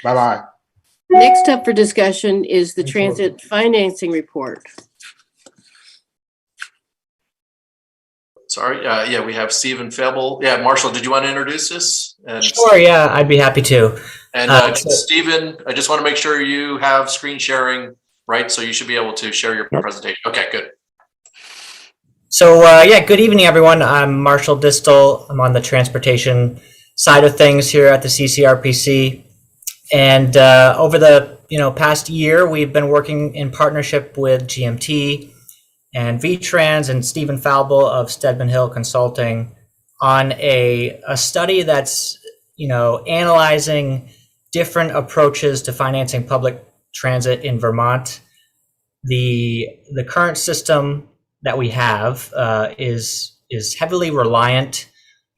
Bye-bye. Next up for discussion is the Thanks, transit financing report. Sorry, yeah, we have Stephen Febble. Yeah, Marshall, did you want to introduce this? And, sure, yeah, I'd be happy to. And Stephen, I just want to make sure you have screen sharing, right? So you should be able to share your presentation. Okay, good. So yeah, good evening, everyone. I'm Marshall Distel. I'm on the transportation side of things here at the CCRPC. And over the past year, we've been working in partnership with GMT and VTrans and Stephen Falble of Stedman Hill Consulting on a study that's analyzing different approaches to financing public transit in Vermont. The current system that we have is heavily reliant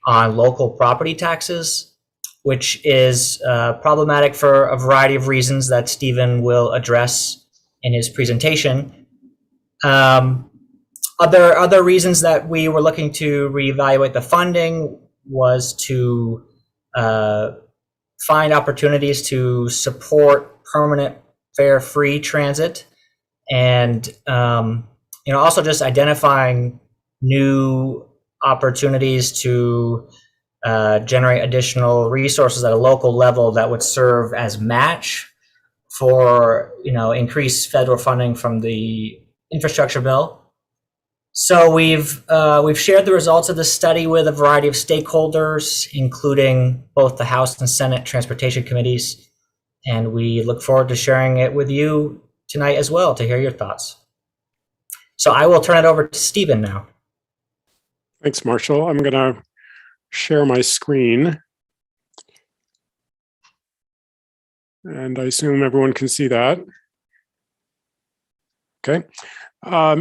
on local property taxes, which is problematic for a variety of reasons that Stephen will address in his presentation. Other reasons that we were looking to reevaluate the funding was to find opportunities to support permanent fare-free transit, and also just identifying new opportunities to generate additional resources at a local level that would serve as match for increased federal funding from the infrastructure bill. So we've shared the results of the study with a variety of stakeholders, including both the House and Senate transportation committees, and we look forward to sharing it with you tonight as well to hear your thoughts. So I will turn it over to Stephen now. Thanks, Marshall. I'm going to share my screen. And I assume everyone can see that. Okay.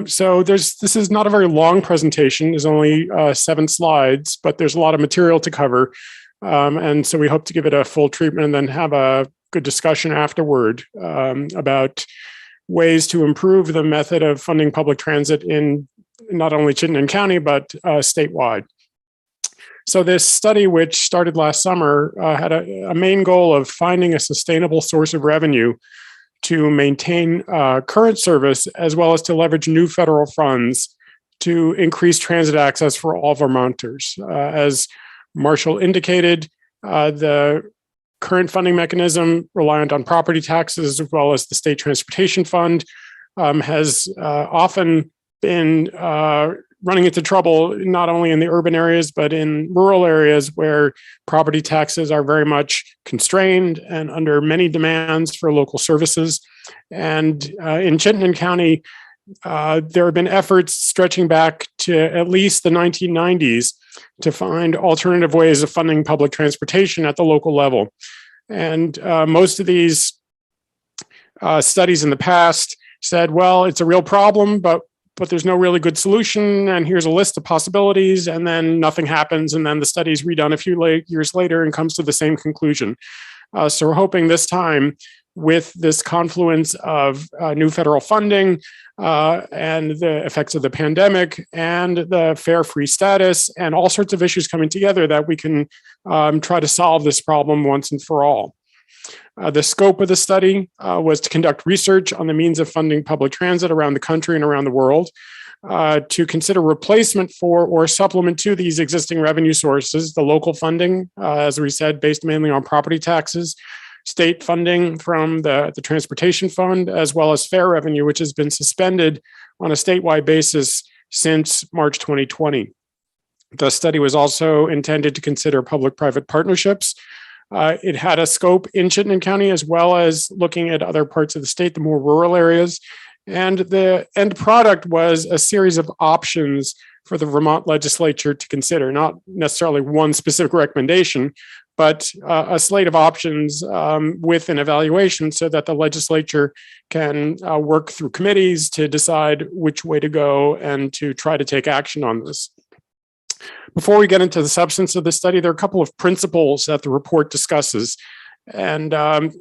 So this is not a very long presentation. There's only 7 slides, but there's a lot of material to cover. And so we hope to give it a full treatment and then have a good discussion afterward about ways to improve the method of funding public transit in not only Chittenden County, but statewide. So this study, which started last summer, had a main goal of finding a sustainable source of revenue to maintain current service, as well as to leverage new federal funds to increase transit access for all Vermonters. As Marshall indicated, the current funding mechanism reliant on property taxes, as well as the state transportation fund, has often been running into trouble, not only in the urban areas, but in rural areas where property taxes are very much constrained and under many demands for local services. And in Chittenden County, there have been efforts stretching back to at least the 1990s to find alternative ways of funding public transportation at the local level. And most of these studies in the past said, well, it's a real problem, but there's no really good solution, and here's a list of possibilities, and then nothing happens, and then the study's redone a few years later and comes to the same conclusion. So we're hoping this time, with this confluence of new federal funding and the effects of the pandemic and the fare-free status and all sorts of issues coming together, that we can try to solve this problem once and for all. The scope of the study was to conduct research on the means of funding public transit around the country and around the world, to consider replacement for or supplement to these existing revenue sources, the local funding, as we said, based mainly on property taxes, state funding from the transportation fund, as well as fare revenue, which has been suspended on a statewide basis since March 2020. The study was also intended to consider public-private partnerships. It had a scope in Chittenden County, as well as looking at other parts of the state, the more rural areas. And the end product was a series of options for the Vermont legislature to consider, not necessarily one specific recommendation, but a slate of options with an evaluation so that the legislature can work through committees to decide which way to go and to try to take action on this. Before we get into the substance of the study, there are a couple of principles that the report discusses, and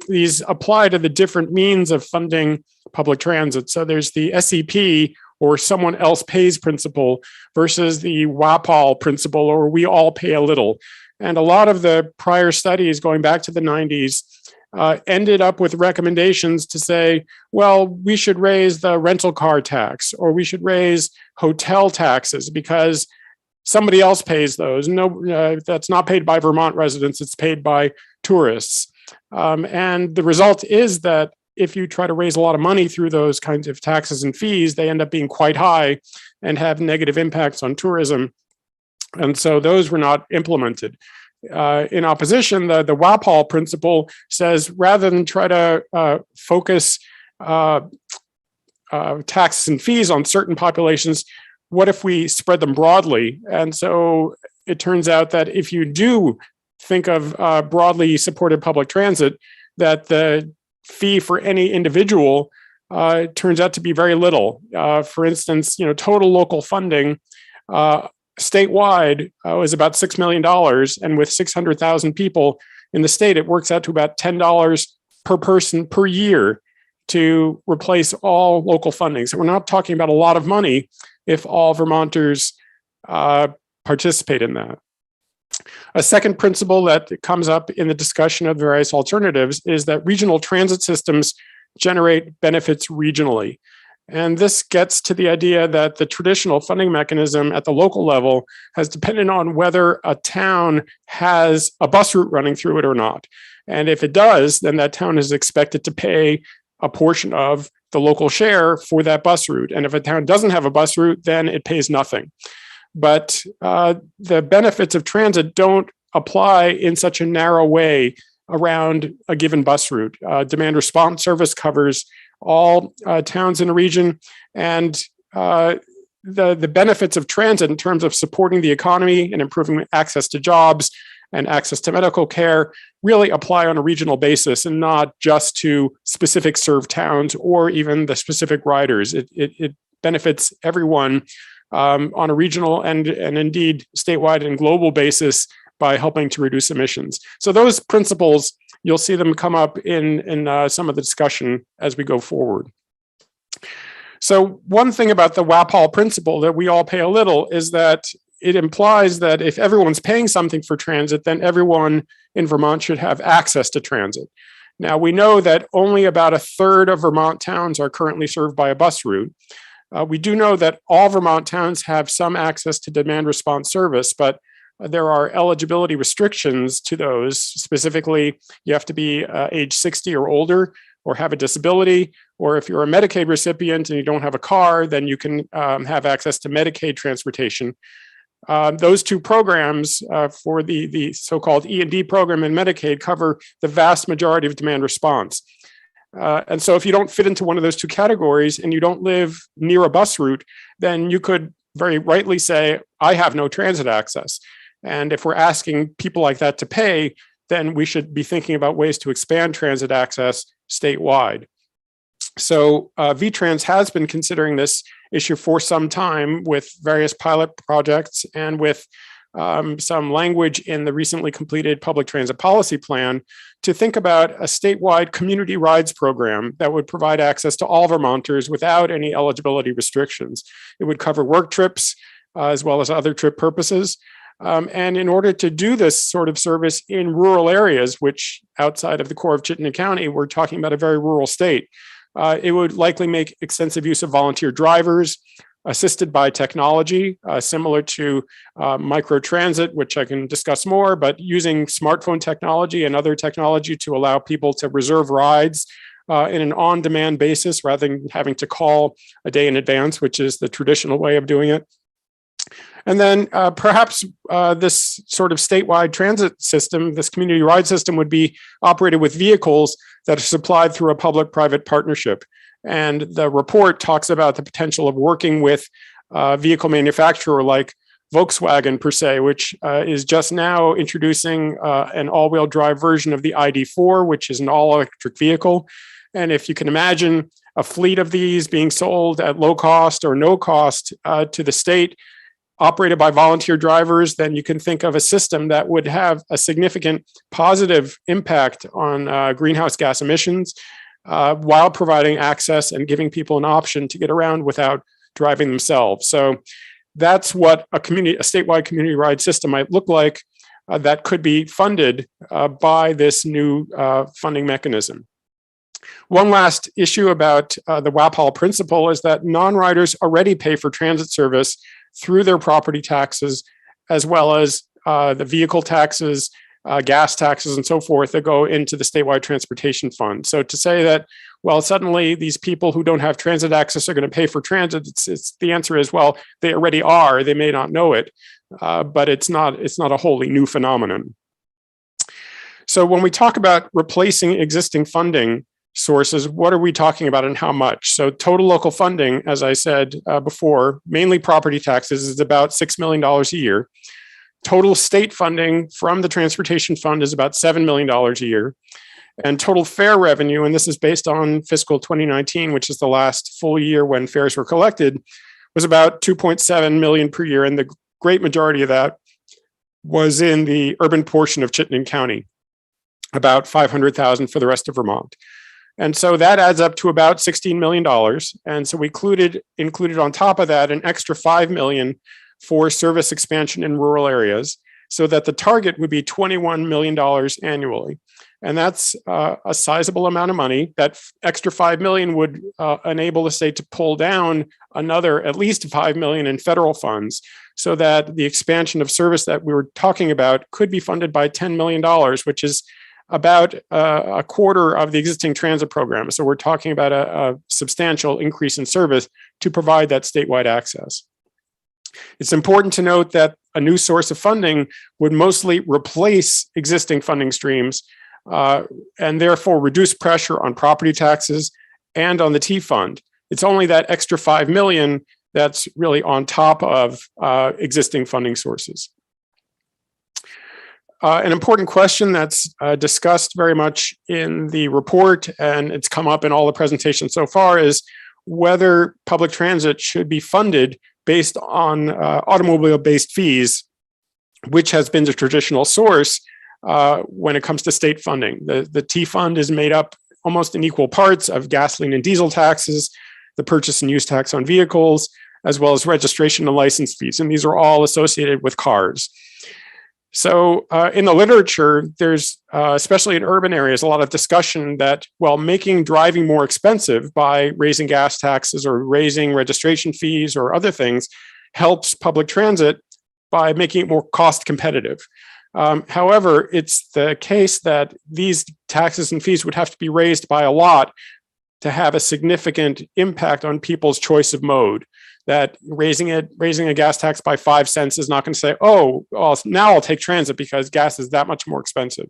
these apply to the different means of funding public transit. So there's the SEP, or someone else pays principle, versus the WAPOL principle, or we all pay a little. And a lot of the prior studies going back to the 90s ended up with recommendations to say, well, we should raise the rental car tax, or we should raise hotel taxes because somebody else pays those. No, that's not paid by Vermont residents, it's paid by tourists. And the result is that if you try to raise a lot of money through those kinds of taxes and fees, they end up being quite high and have negative impacts on tourism. And so those were not implemented. In opposition, the WAPOL principle says rather than try to focus taxes and fees on certain populations, what if we spread them broadly? And so it turns out that if you do think of broadly supported public transit, that the fee for any individual turns out to be very little. For instance, total local funding statewide was about $6 million. And with 600,000 people in the state, it works out to about $10 per person per year to replace all local funding. So we're not talking about a lot of money if all Vermonters participate in that. A second principle that comes up in the discussion of various alternatives is that regional transit systems generate benefits regionally. And this gets to the idea that the traditional funding mechanism at the local level has depended on whether a town has a bus route running through it or not. And if it does, then that town is expected to pay a portion of the local share for that bus route. And if a town doesn't have a bus route, then it pays nothing. But the benefits of transit don't apply in such a narrow way around a given bus route. Demand response service covers all towns in a region, and the benefits of transit in terms of supporting the economy and improving access to jobs and access to medical care really apply on a regional basis and not just to specific served towns or even the specific riders. It benefits everyone on a regional and indeed statewide and global basis by helping to reduce emissions. So those principles, you'll see them come up in some of the discussion as we go forward. So one thing about the WAPOL principle that we all pay a little is that it implies that if everyone's paying something for transit, then everyone in Vermont should have access to transit. Now, we know that only about a third of Vermont towns are currently served by a bus route. We do know that all Vermont towns have some access to demand response service, but there are eligibility restrictions to those. Specifically, you have to be age 60 or older or have a disability, or if you're a Medicaid recipient and you don't have a car, then you can have access to Medicaid transportation. Those two programs for the so-called E&D program and Medicaid cover the vast majority of demand response. And so if you don't fit into one of those two categories and you don't live near a bus route, then you could very rightly say, I have no transit access. And if we're asking people like that to pay, then we should be thinking about ways to expand transit access statewide. So VTrans has been considering this issue for some time with various pilot projects and with some language in the recently completed public transit policy plan to think about a statewide community rides program that would provide access to all Vermonters without any eligibility restrictions. It would cover work trips as well as other trip purposes. And in order to do this sort of service in rural areas, which outside of the core of Chittenden County, we're talking about a very rural state, it would likely make extensive use of volunteer drivers, assisted by technology, similar to microtransit, which I can discuss more, but using smartphone technology and other technology to allow people to reserve rides in an on-demand basis rather than having to call a day in advance, which is the traditional way of doing it. And then perhaps this sort of statewide transit system, this community ride system, would be operated with vehicles that are supplied through a public-private partnership. And the report talks about the potential of working with a vehicle manufacturer like Volkswagen per se, which is just now introducing an all-wheel drive version of the ID.4, which is an all-electric vehicle. And if you can imagine a fleet of these being sold at low cost or no cost to the state, operated by volunteer drivers, then you can think of a system that would have a significant positive impact on greenhouse gas emissions while providing access and giving people an option to get around without driving themselves. So that's what a statewide community ride system might look like. that could be funded by this new funding mechanism. One last issue about the WAPOL principle is that non-riders already pay for transit service through their property taxes, as well as the vehicle taxes, gas taxes, and so forth that go into the statewide transportation fund. So to say that, well, suddenly these people who don't have transit access are going to pay for transit, the answer is, well, they already are. They may not know it, but it's not a wholly new phenomenon. So when we talk about replacing existing funding sources, what are we talking about and how much? So total local funding, as I said before, mainly property taxes, is about $6 million a year. Total state funding from the transportation fund is about $7 million a year. And total fare revenue, and this is based on fiscal 2019, which is the last full year when fares were collected, was about 2.7 million per year. And the great majority of that was in the urban portion of Chittenden County, about 500,000 for the rest of Vermont. And so that adds up to about $16 million. And so we included on top of that an extra $5 million for service expansion in rural areas, so that the target would be $21 million annually. And that's a sizable amount of money. That extra $5 million would enable the state to pull down another at least $5 million in federal funds, so that the expansion of service that we were talking about could be funded by $10 million, which is about a quarter of the existing transit program. So we're talking about a substantial increase in service to provide that statewide access. It's important to note that a new source of funding would mostly replace existing funding streams and therefore reduce pressure on property taxes and on the T fund. It's only that extra $5 million that's really on top of existing funding sources. An important question that's discussed very much in the report, and it's come up in all the presentations so far, is whether public transit should be funded based on automobile-based fees, which has been the traditional source when it comes to state funding. The T fund is made up almost in equal parts of gasoline and diesel taxes, the purchase and use tax on vehicles, as well as registration and license fees. And these are all associated with cars. So in the literature, there's, especially in urban areas, a lot of discussion that, well, making driving more expensive by raising gas taxes or raising registration fees or other things helps public transit by making it more cost competitive. However, it's the case that these taxes and fees would have to be raised by a lot to have a significant impact on people's choice of mode. That raising a gas tax by 5 cents is not going to say, oh, well, now I'll take transit because gas is that much more expensive.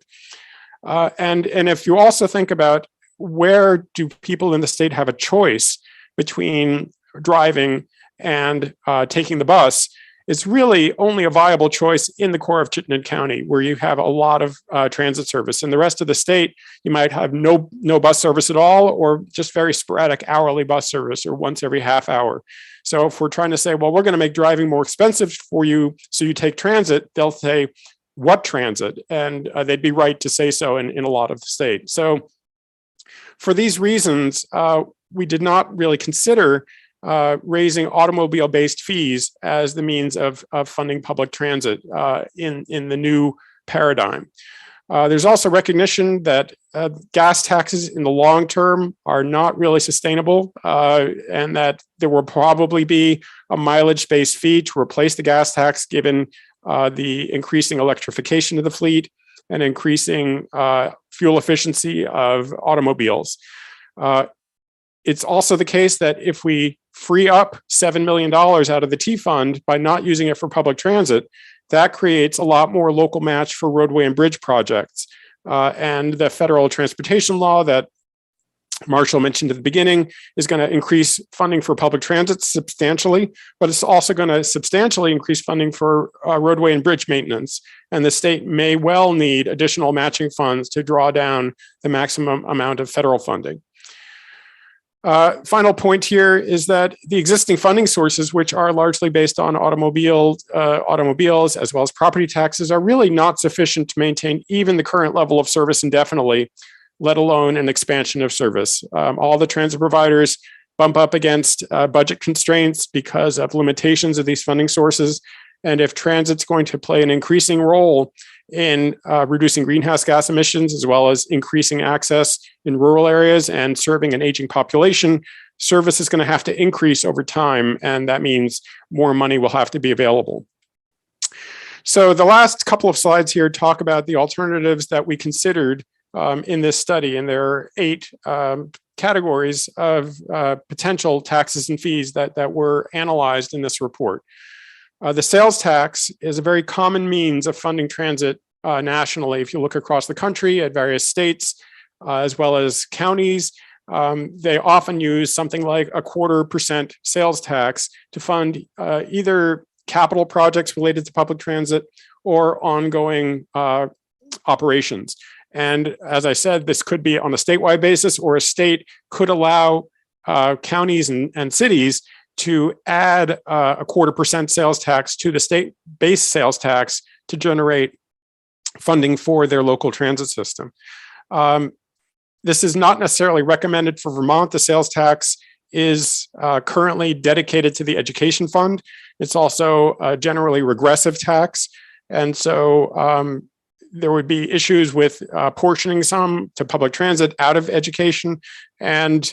And if you also think about where do people in the state have a choice between driving and taking the bus, it's really only a viable choice in the core of Chittenden County, where you have a lot of transit service. In the rest of the state, you might have no bus service at all, or just very sporadic hourly bus service, or once every half hour. So if we're trying to say, well, we're going to make driving more expensive for you, so you take transit, they'll say, what transit? And they'd be right to say so in a lot of the state. So for these reasons, we did not really consider raising automobile-based fees as the means of funding public transit in the new paradigm. There's also recognition that gas taxes in the long term are not really sustainable, and that there will probably be a mileage-based fee to replace the gas tax, given the increasing electrification of the fleet and increasing fuel efficiency of automobiles. It's also the case that if we free up $7 million out of the T fund by not using it for public transit, that creates a lot more local match for roadway and bridge projects. And the federal transportation law that Marshall mentioned at the beginning is going to increase funding for public transit substantially, but it's also going to substantially increase funding for roadway and bridge maintenance. And the state may well need additional matching funds to draw down the maximum amount of federal funding. Final point here is that the existing funding sources, which are largely based on automobiles as well as property taxes, are really not sufficient to maintain even the current level of service indefinitely, let alone an expansion of service. All the transit providers bump up against budget constraints because of limitations of these funding sources. And if transit's going to play an increasing role in reducing greenhouse gas emissions, as well as increasing access in rural areas and serving an aging population, service is going to have to increase over time. And that means more money will have to be available. So the last couple of slides here talk about the alternatives that we considered in this study. And there are 8 categories of potential taxes and fees that were analyzed in this report. The sales tax is a very common means of funding transit nationally. If you look across the country at various states, as well as counties, they often use something like a 0.25% sales tax to fund either capital projects related to public transit or ongoing operations. And as I said, this could be on a statewide basis, or a state could allow counties and cities to add a 0.25% sales tax to the state-based sales tax to generate funding for their local transit system. This is not necessarily recommended for Vermont. The sales tax is currently dedicated to the education fund. It's also a generally regressive tax. And so there would be issues with portioning some to public transit out of education. And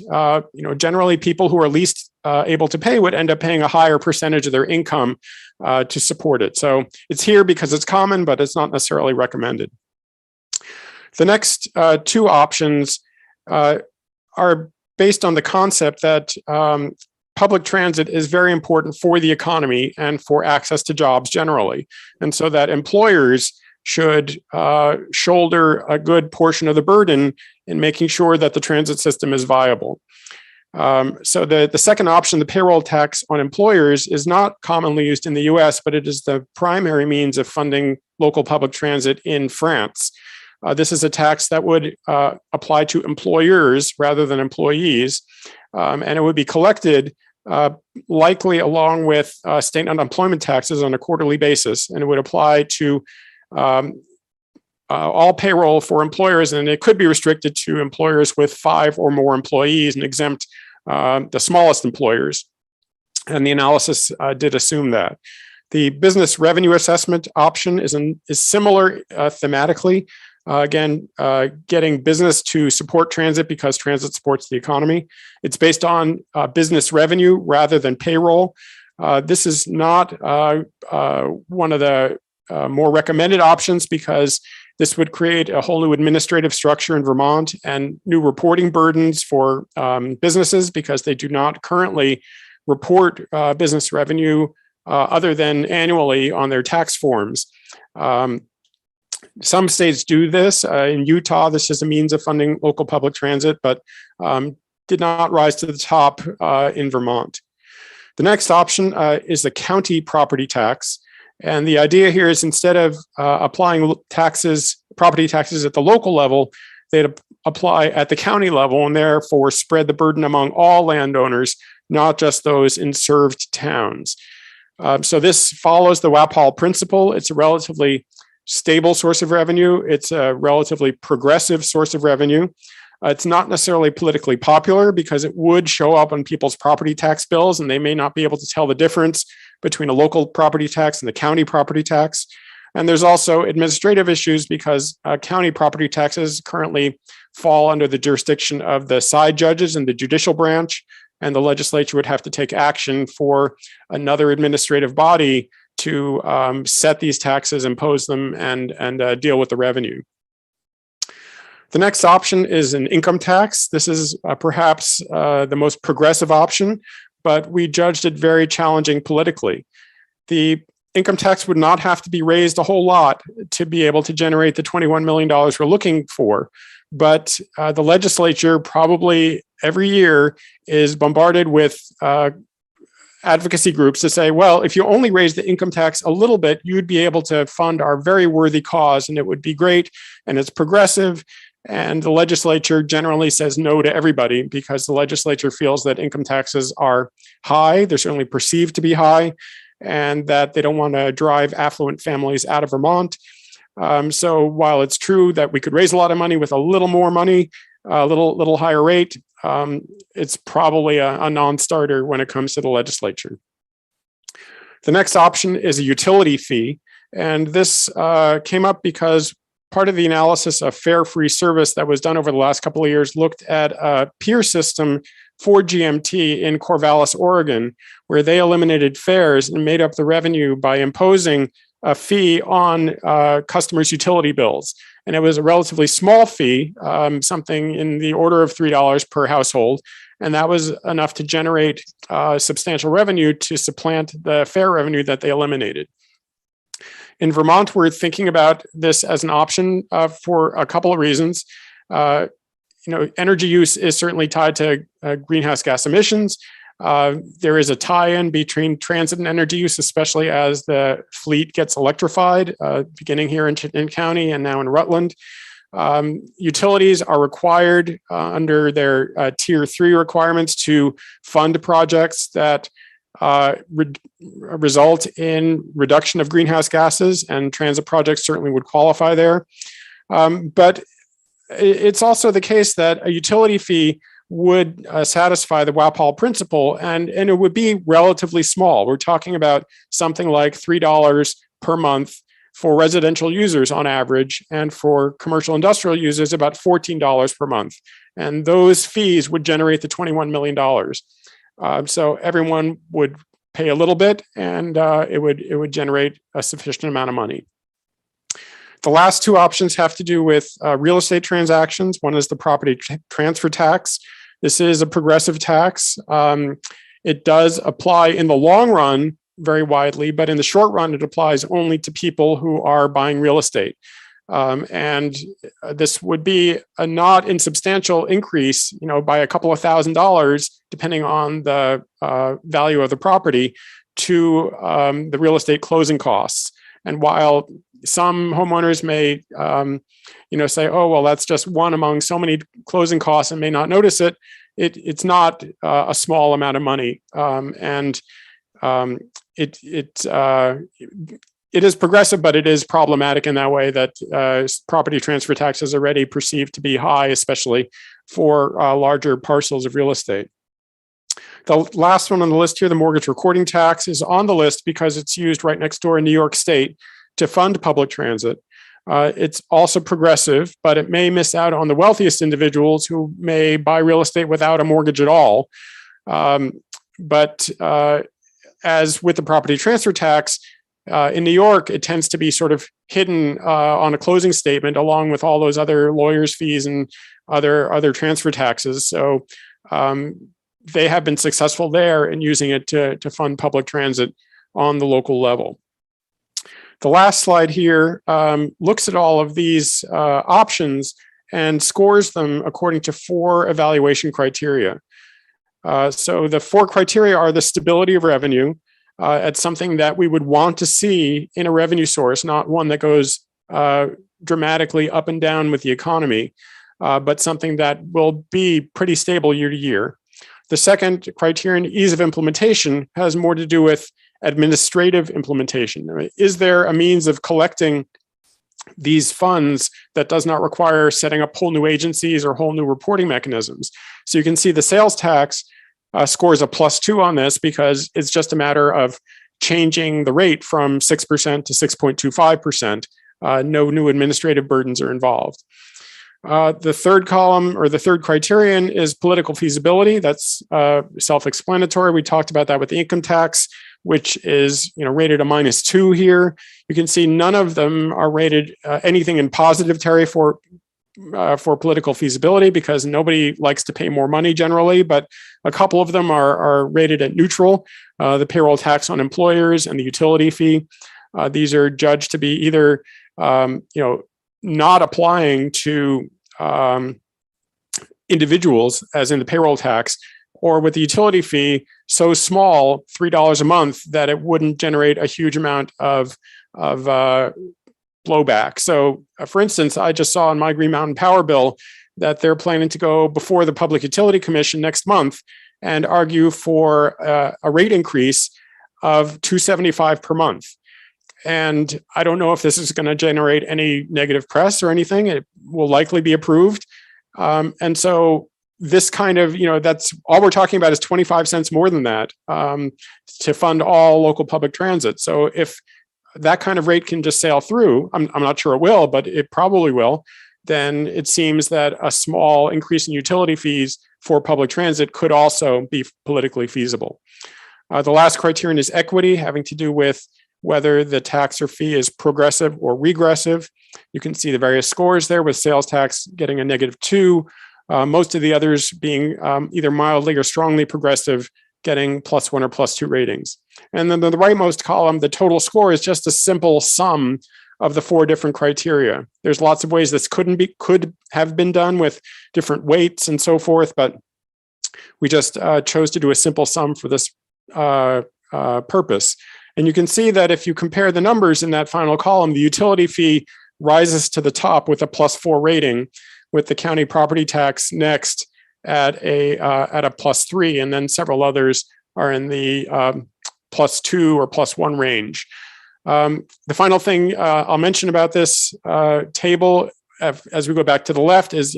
generally people who are least able to pay would end up paying a higher percentage of their income to support it. So it's here because it's common, but it's not necessarily recommended. The next 2 options are based on the concept that public transit is very important for the economy and for access to jobs generally. And so that employers should shoulder a good portion of the burden in making sure that the transit system is viable. So the second option, the payroll tax on employers, is not commonly used in the US, but it is the primary means of funding local public transit in France. This is a tax that would apply to employers rather than employees, and it would be collected likely along with state unemployment taxes on a quarterly basis, and it would apply to all payroll for employers, and it could be restricted to employers with 5 or more employees and exempt the smallest employers. And the analysis did assume that. The business revenue assessment option is similar thematically. Again, getting business to support transit because transit supports the economy. It's based on business revenue rather than payroll. This is not one of the more recommended options because this would create a whole new administrative structure in Vermont and new reporting burdens for businesses because they do not currently report business revenue other than annually on their tax forms. Some states do this. In Utah, this is a means of funding local public transit, but did not rise to the top in Vermont. The next option is the county property tax. And the idea here is instead of applying property taxes at the local level, they'd apply at the county level and therefore spread the burden among all landowners, not just those in served towns. So this follows the WAPOL principle. It's a relatively stable source of revenue. It's a relatively progressive source of revenue. It's not necessarily politically popular because it would show up on people's property tax bills and they may not be able to tell the difference between a local property tax and the county property tax. And there's also administrative issues because county property taxes currently fall under the jurisdiction of the side judges in the judicial branch, and the legislature would have to take action for another administrative body to set these taxes, impose them, and deal with the revenue. The next option is an income tax. This is perhaps the most progressive option, but we judged it very challenging politically. The income tax would not have to be raised a whole lot to be able to generate the $21 million we're looking for, but the legislature probably every year is bombarded with advocacy groups to say, well, if you only raise the income tax a little bit, you'd be able to fund our very worthy cause and it would be great and it's progressive. And the legislature generally says no to everybody because the legislature feels that income taxes are high. They're certainly perceived to be high and that they don't want to drive affluent families out of Vermont. So while it's true that we could raise a lot of money with a little more money, a little higher rate, it's probably a non-starter when it comes to the legislature. The next option is a utility fee. And this came up because part of the analysis of fare free service that was done over the last couple of years looked at a peer system for GMT in Corvallis, Oregon, where they eliminated fares and made up the revenue by imposing a fee on customers' utility bills. And it was a relatively small fee, something in the order of $3 per household. And that was enough to generate substantial revenue to supplant the fare revenue that they eliminated. In Vermont, we're thinking about this as an option for a couple of reasons. Energy use is certainly tied to greenhouse gas emissions. There is a tie-in between transit and energy use, especially as the fleet gets electrified, beginning here in Chittenden County and now in Rutland. Utilities are required under their Tier 3 requirements to fund projects that result in reduction of greenhouse gases, and transit projects certainly would qualify there. But it's also the case that a utility fee would satisfy the WAPOL principle, and it would be relatively small. We're talking about something like $3 per month for residential users on average, and for commercial industrial users, about $14 per month. And those fees would generate the $21 million. So everyone would pay a little bit, and it would generate a sufficient amount of money. The last two options have to do with real estate transactions. One is the property transfer tax. This is a progressive tax. It does apply in the long run very widely, but in the short run, it applies only to people who are buying real estate. And this would be a not insubstantial increase, by a couple of $1,000s, depending on the value of the property, to the real estate closing costs. And while some homeowners may, say, "Oh, well, that's just one among so many closing costs," and may not notice it, it's not a small amount of money, it is progressive, but it is problematic in that way that property transfer tax is already perceived to be high, especially for larger parcels of real estate. The last one on the list here, the mortgage recording tax, is on the list because it's used right next door in New York State to fund public transit. It's also progressive, but it may miss out on the wealthiest individuals who may buy real estate without a mortgage at all. But as with the property transfer tax, in New York, it tends to be sort of hidden on a closing statement, along with all those other lawyers' fees and other transfer taxes. So they have been successful there in using it to fund public transit on the local level. The last slide here looks at all of these options and scores them according to 4 evaluation criteria. So the 4 criteria are the stability of revenue. It's something that we would want to see in a revenue source, not one that goes dramatically up and down with the economy, but something that will be pretty stable year to year. The second criterion, ease of implementation, has more to do with administrative implementation. Is there a means of collecting these funds that does not require setting up whole new agencies or whole new reporting mechanisms? So you can see the sales tax scores a +2 on this because it's just a matter of changing the rate from 6% to 6.25%. No new administrative burdens are involved. The third column, or the third criterion, is political feasibility. That's self-explanatory. We talked about that with the income tax, which is rated a -2 here. You can see none of them are rated anything in positive territory for political feasibility, because nobody likes to pay more money generally, but a couple of them are rated at neutral. The payroll tax on employers and the utility fee. These are judged to be either not applying to individuals, as in the payroll tax, or with the utility fee so small, $3 a month, that it wouldn't generate a huge amount of blowback. So, for instance, I just saw in my Green Mountain Power bill that they're planning to go before the Public Utility Commission next month and argue for a rate increase of $275 per month. And I don't know if this is going to generate any negative press or anything. It will likely be approved. And so this kind of, that's all we're talking about is 25 cents more than that to fund all local public transit. So if that kind of rate can just sail through, I'm not sure it will, but it probably will, then it seems that a small increase in utility fees for public transit could also be politically feasible. The last criterion is equity, having to do with whether the tax or fee is progressive or regressive. You can see the various scores there, with sales tax getting a -2, most of the others being either mildly or strongly progressive, getting +1 or +2 ratings. And then the rightmost column, the total score, is just a simple sum of the 4 different criteria. There's lots of ways this could have been done with different weights and so forth, but we just chose to do a simple sum for this purpose. And you can see that if you compare the numbers in that final column, the utility fee rises to the top with a +4 rating, with the county property tax next at a +3, and then several others are in the +2 or +1 range. The final thing I'll mention about this table, as we go back to the left, is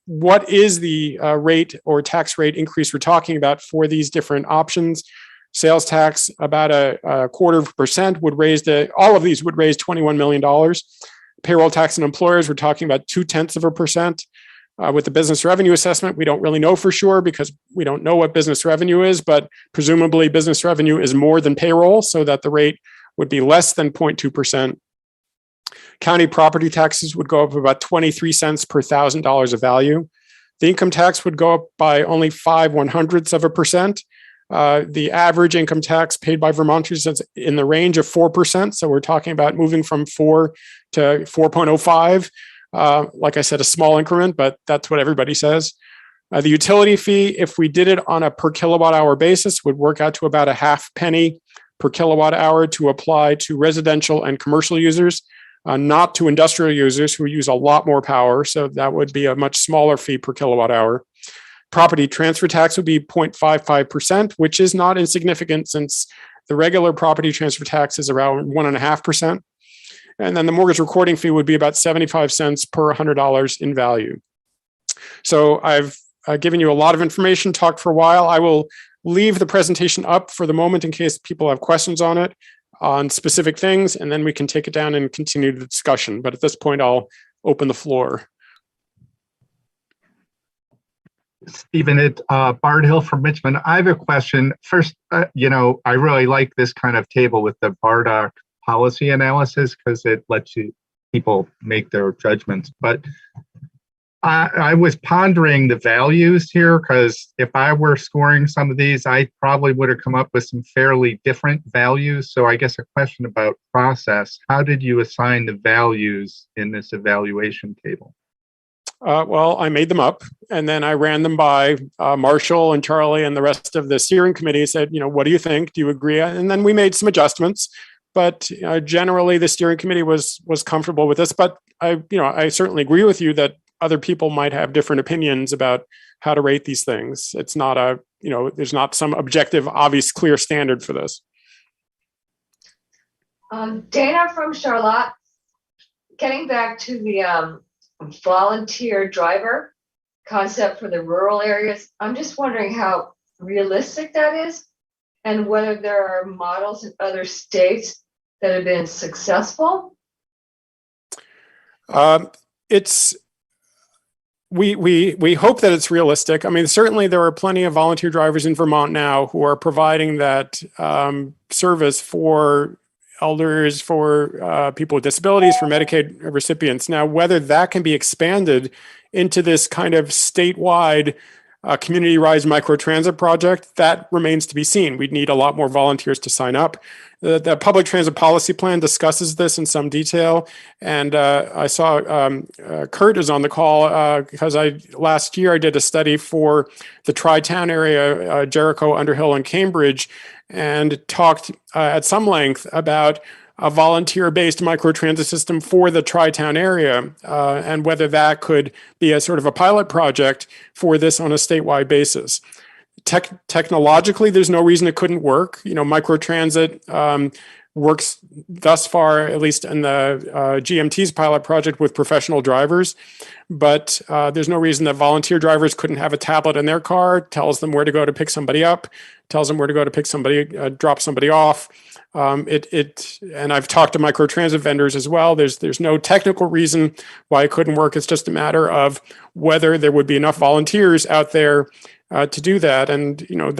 what is the rate or tax rate increase we're talking about for these different options. Sales tax, about a 0.25% would raise all of these would raise $21 million. Payroll tax and employers, we're talking about 0.2%. With the business revenue assessment, we don't really know for sure because we don't know what business revenue is, but presumably business revenue is more than payroll, so that the rate would be less than 0.2%. County property taxes would go up about 23 cents per $1,000 of value. The income tax would go up by only 0.05%. The average income tax paid by Vermonters is in the range of 4%. So we're talking about moving from 4 to 4.05. Like I said, a small increment, but that's what everybody says. The utility fee, if we did it on a per kilowatt hour basis, would work out to about a half penny per kilowatt hour to apply to residential and commercial users, not to industrial users who use a lot more power. So that would be a much smaller fee per kilowatt hour. Property transfer tax would be 0.55%, which is not insignificant since the regular property transfer tax is around 1.5%. And then the mortgage recording fee would be about 75 cents per $100 in value. So I've given you a lot of information, talked for a while. I will leave the presentation up for the moment in case people have questions on it, on specific things, and then we can take it down and continue the discussion. But at this point, I'll open the floor. Stephen, Bard Hill from Richmond. I have a question. First, I really like this kind of table with the Bardock policy analysis because it lets people make their judgments. But I was pondering the values here because if I were scoring some of these, I probably would have come up with some fairly different values. So I guess a question about process. How did you assign the values in this evaluation table? Well, I made them up and then I ran them by Marshall and Charlie and the rest of the steering committee. Said, what do you think? Do you agree? And then we made some adjustments. But generally, the steering committee was comfortable with this. But I certainly agree with you that other people might have different opinions about how to rate these things. It's not there's not some objective, obvious, clear standard for this. Dana from Charlotte. Getting back to the volunteer driver concept for the rural areas, I'm just wondering how realistic that is and whether there are models in other states that have been successful. We hope that it's realistic. I mean, certainly there are plenty of volunteer drivers in Vermont now who are providing that service for elders, for people with disabilities, for Medicaid recipients. Now, whether that can be expanded into this kind of statewide community-rise microtransit project, that remains to be seen. We'd need a lot more volunteers to sign up. The public transit policy plan discusses this in some detail. And I saw Kurt is on the call because last year I did a study for the Tri-Town area, Jericho, Underhill, and Cambridge, and talked at some length about a volunteer-based microtransit system for the Tri-Town area and whether that could be a sort of a pilot project for this on a statewide basis. Technologically, there's no reason it couldn't work. Microtransit works thus far, at least in the GMT's pilot project, with professional drivers. but there's no reason that volunteer drivers couldn't have a tablet in their car, tells them where to go to pick somebody up, tells them where to go to pick somebody, drop somebody off. And I've talked to microtransit vendors as well. There's no technical reason why it couldn't work. It's just a matter of whether there would be enough volunteers out there to do that. And, you know,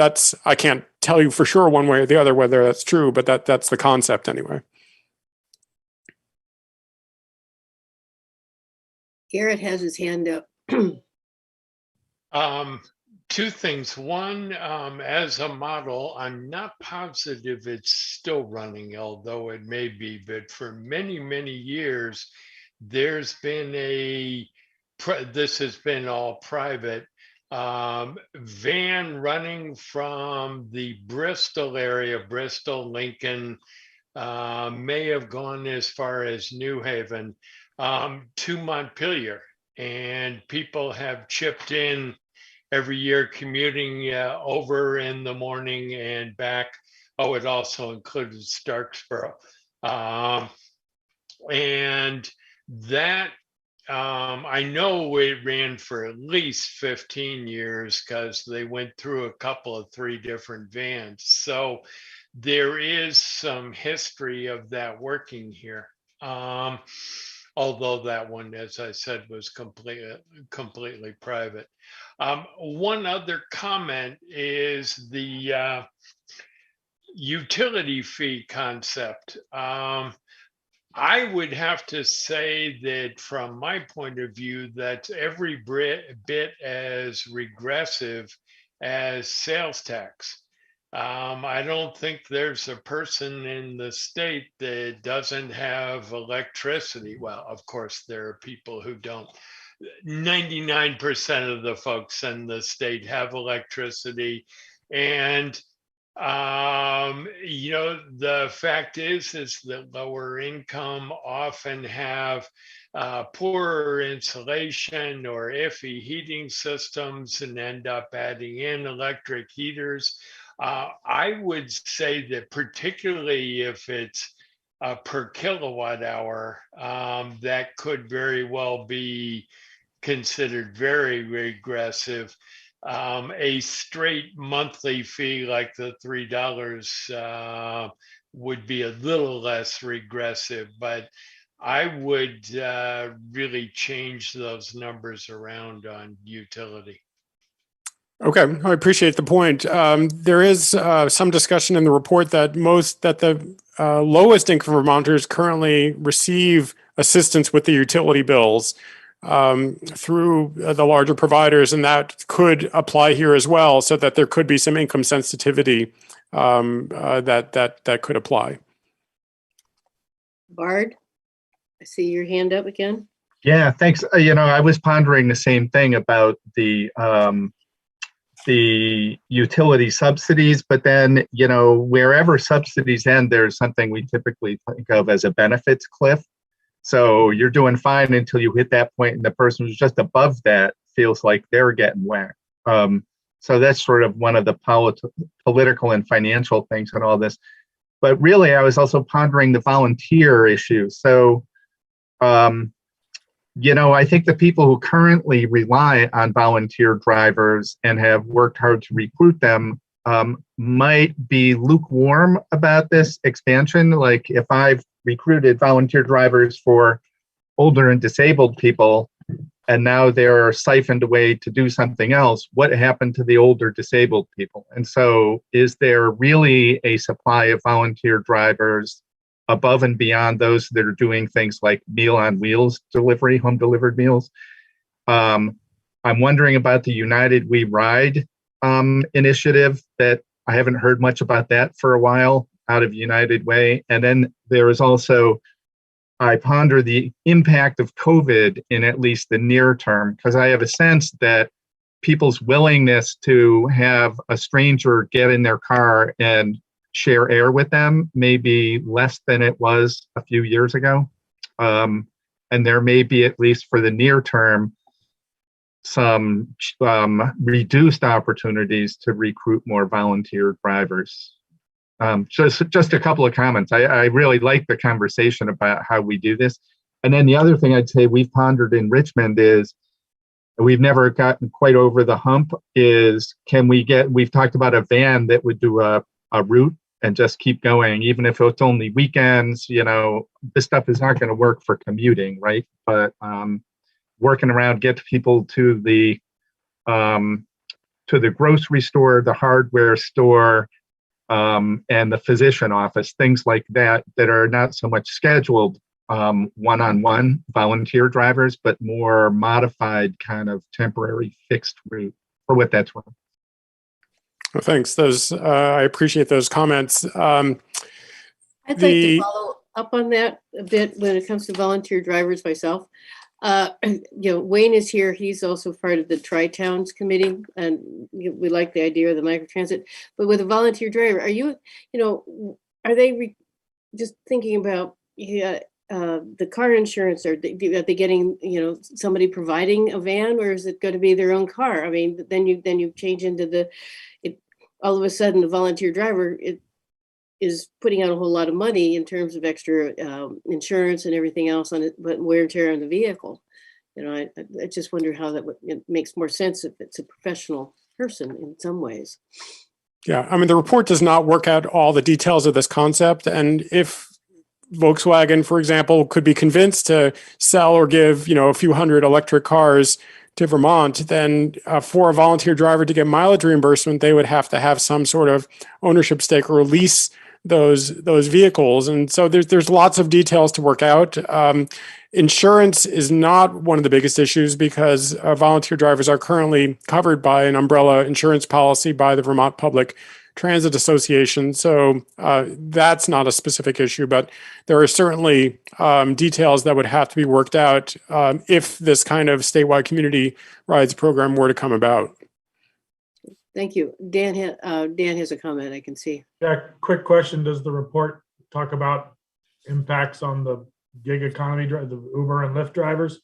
I can't tell you for sure one way or the other whether that's true, but that's the concept anyway. Garrett has his hand up. Two things. One, as a model, I'm not positive it's still running, although it may be, but for many, many years, there's been this has been all private, van running from the Bristol area, Bristol, Lincoln, may have gone as far as New Haven, to Montpelier. And people have chipped in every year commuting over in the morning and back. Oh, it also included Starksboro. And that, I know it ran for at least 15 years because they went through a couple of 3 different vans. So there is some history of that working here. Although that one, as I said, was completely private. One other comment is the utility fee concept. I would have to say that from my point of view, that's every bit as regressive as sales tax. I don't think there's a person in the state that doesn't have electricity. Well, of course, there are people who don't. 99% of the folks in the state have electricity. And, you know, the fact is that lower income often have poorer insulation or iffy heating systems and end up adding in electric heaters. I would say that particularly if it's per kilowatt hour, that could very well be considered very regressive. A straight monthly fee like the $3 would be a little less regressive, but I would really change those numbers around on utility. Okay, I appreciate the point. There is some discussion in the report that the lowest income Vermonters currently receive assistance with the utility bills through the larger providers, and that could apply here as well, so that there could be some income sensitivity that could apply. Bard, I see your hand up again. Yeah, thanks. You know, I was pondering the same thing about the utility subsidies, but then, you know, wherever subsidies end, there's something we typically think of as a benefits cliff. So you're doing fine until you hit that point, and the person who's just above that feels like they're getting whacked. So that's sort of one of the political and financial things and all this. But really, I was also pondering the volunteer issue. So, you know, I think the people who currently rely on volunteer drivers and have worked hard to recruit them might be lukewarm about this expansion. Like, if I've recruited volunteer drivers for older and disabled people, and now they're siphoned away to do something else, what happened to the older disabled people? And so is there really a supply of volunteer drivers above and beyond those that are doing things like Meal on Wheels delivery, home delivered meals? I'm wondering about the United We Ride initiative, that I haven't heard much about that for a while out of United Way. And then there is also, I ponder the impact of COVID in at least the near term, because I have a sense that people's willingness to have a stranger get in their car and share air with them may be less than it was a few years ago. And there may be, at least for the near term, some reduced opportunities to recruit more volunteer drivers. Just a couple of comments. I really like the conversation about how we do this. And then the other thing I'd say we've pondered in Richmond is we've never gotten quite over the hump is we've talked about a van that would do a route and just keep going, even if it's only weekends. This stuff is not going to work for commuting, right? But working around, get people to the grocery store, the hardware store, and the physician office, things like that are not so much scheduled one-on-one volunteer drivers, but more modified kind of temporary fixed route for what that's worth. Well, thanks. I appreciate those comments. I'd like to follow up on that a bit when it comes to volunteer drivers myself. Wayne is here. He's also part of the Tri-Towns Committee, and we like the idea of the microtransit. But with a volunteer driver, are they just thinking about the car insurance? Are they getting somebody providing a van, or is it going to be their own car? I mean, then you change into all of a sudden the volunteer driver is putting out a whole lot of money in terms of extra insurance and everything else on it, but wear and tear on the vehicle. I just wonder how it makes more sense if it's a professional person in some ways. Yeah, I mean, the report does not work out all the details of this concept. And if Volkswagen, for example, could be convinced to sell or give, a few hundred electric cars to Vermont, then for a volunteer driver to get mileage reimbursement, they would have to have some sort of ownership stake or lease those vehicles. And so there's lots of details to work out. Insurance is not one of the biggest issues because volunteer drivers are currently covered by an umbrella insurance policy by the Vermont Public Transit Association. So that's not a specific issue, but there are certainly details that would have to be worked out if this kind of statewide community rides program were to come about. Thank you. Dan has a comment, I can see. Yeah, quick question. Does the report talk about impacts on the gig economy, the Uber and Lyft drivers?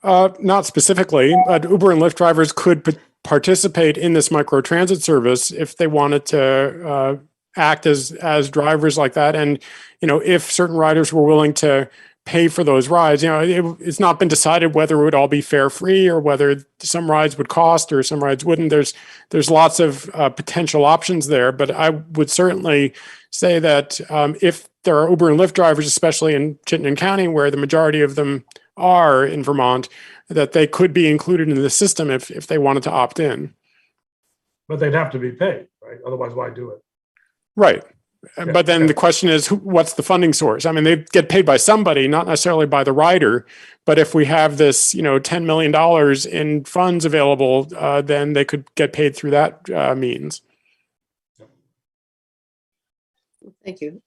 Not specifically, but Uber and Lyft drivers could participate in this microtransit service if they wanted to act as drivers like that. And, if certain riders were willing to pay for those rides, it's not been decided whether it would all be fare free or whether some rides would cost or some rides wouldn't. There's lots of potential options there, but I would certainly say that if there are Uber and Lyft drivers, especially in Chittenden County, where the majority of them are in Vermont, that they could be included in the system if they wanted to opt in. But they'd have to be paid, right? Otherwise, why do it? Right. Yeah, but then okay. the question is, what's the funding source? I mean, they get paid by somebody, not necessarily by the rider. But if we have this, $10 million in funds available, then they could get paid through that means. Thank you.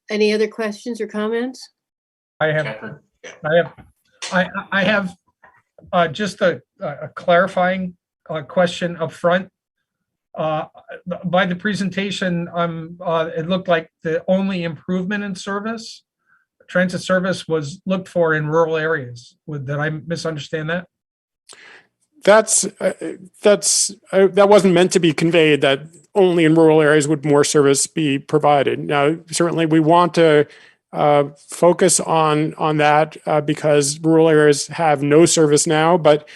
Any other questions or comments? I have just a clarifying question up front. By the presentation, it looked like the only improvement in transit service was looked for in rural areas. Did I misunderstand that? That wasn't meant to be conveyed, that only in rural areas would more service be provided. Now, certainly we want to focus on that because rural areas have no service now, but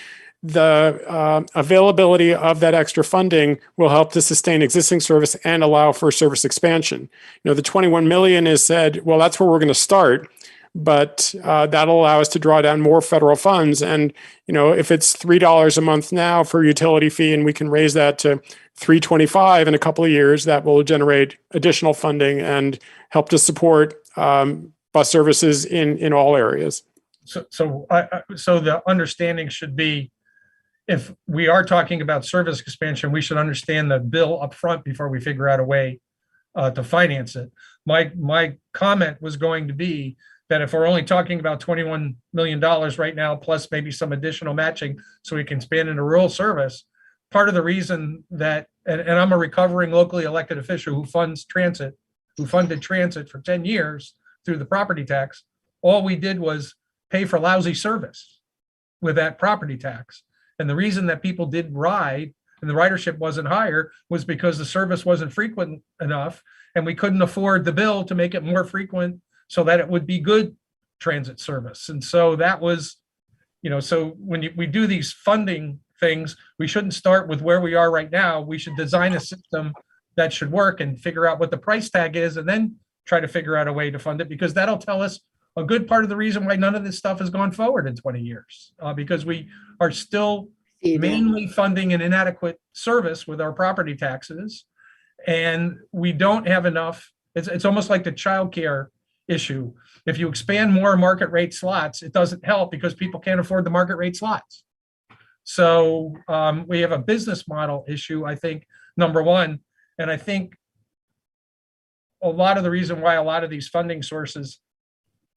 the availability of that extra funding will help to sustain existing service and allow for service expansion. The 21 million is said, well, that's where we're going to start, but that'll allow us to draw down more federal funds. And, if it's $3 a month now for utility fee, and we can raise that to $3.25 in a couple of years, that will generate additional funding and help to support bus services in all areas. So the understanding should be, if we are talking about service expansion, we should understand the bill up front before we figure out a way to finance it. My comment was going to be that if we're only talking about $21 million right now, plus maybe some additional matching so we can expand into rural service, part of the reason that, and I'm a recovering locally elected official who funded transit for 10 years through the property tax, all we did was pay for lousy service with that property tax. And the reason that people did ride and the ridership wasn't higher was because the service wasn't frequent enough, and we couldn't afford the bill to make it more frequent so that it would be good transit service. And so that was, so when we do these funding things, we shouldn't start with where we are right now. We should design a system that should work and figure out what the price tag is, and then try to figure out a way to fund it, because that'll tell us a good part of the reason why none of this stuff has gone forward in 20 years, because we are still mainly funding an inadequate service with our property taxes. And we don't have enough. It's almost like the childcare issue. If you expand more market rate slots, it doesn't help because people can't afford the market rate slots. So we have a business model issue, I think, number one. And I think a lot of the reason why a lot of these funding sources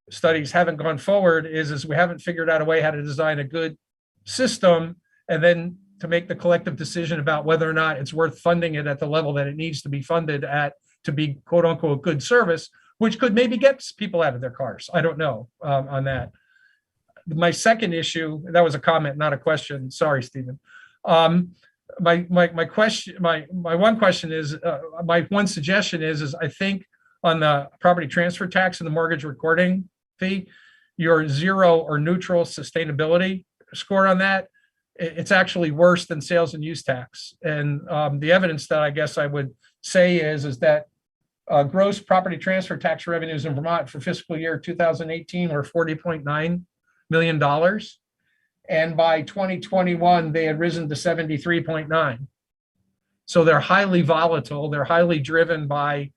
studies haven't gone forward is we haven't figured out a way how to design a good system, and then to make the collective decision about whether or not it's worth funding it at the level that it needs to be funded at to be quote unquote good service, which could maybe get people out of their cars. I don't know on that. My second issue, that was a comment, not a question. Sorry, Stephen. My one question is, my one suggestion is I think on the property transfer tax and the mortgage recording fee, your 0 or neutral sustainability score on that, it's actually worse than sales and use tax. And the evidence that I guess I would say is that gross property transfer tax revenues in Vermont for fiscal year 2018 were $40.9 million. And by 2021, they had risen to 73.9. So they're highly volatile. They're highly driven by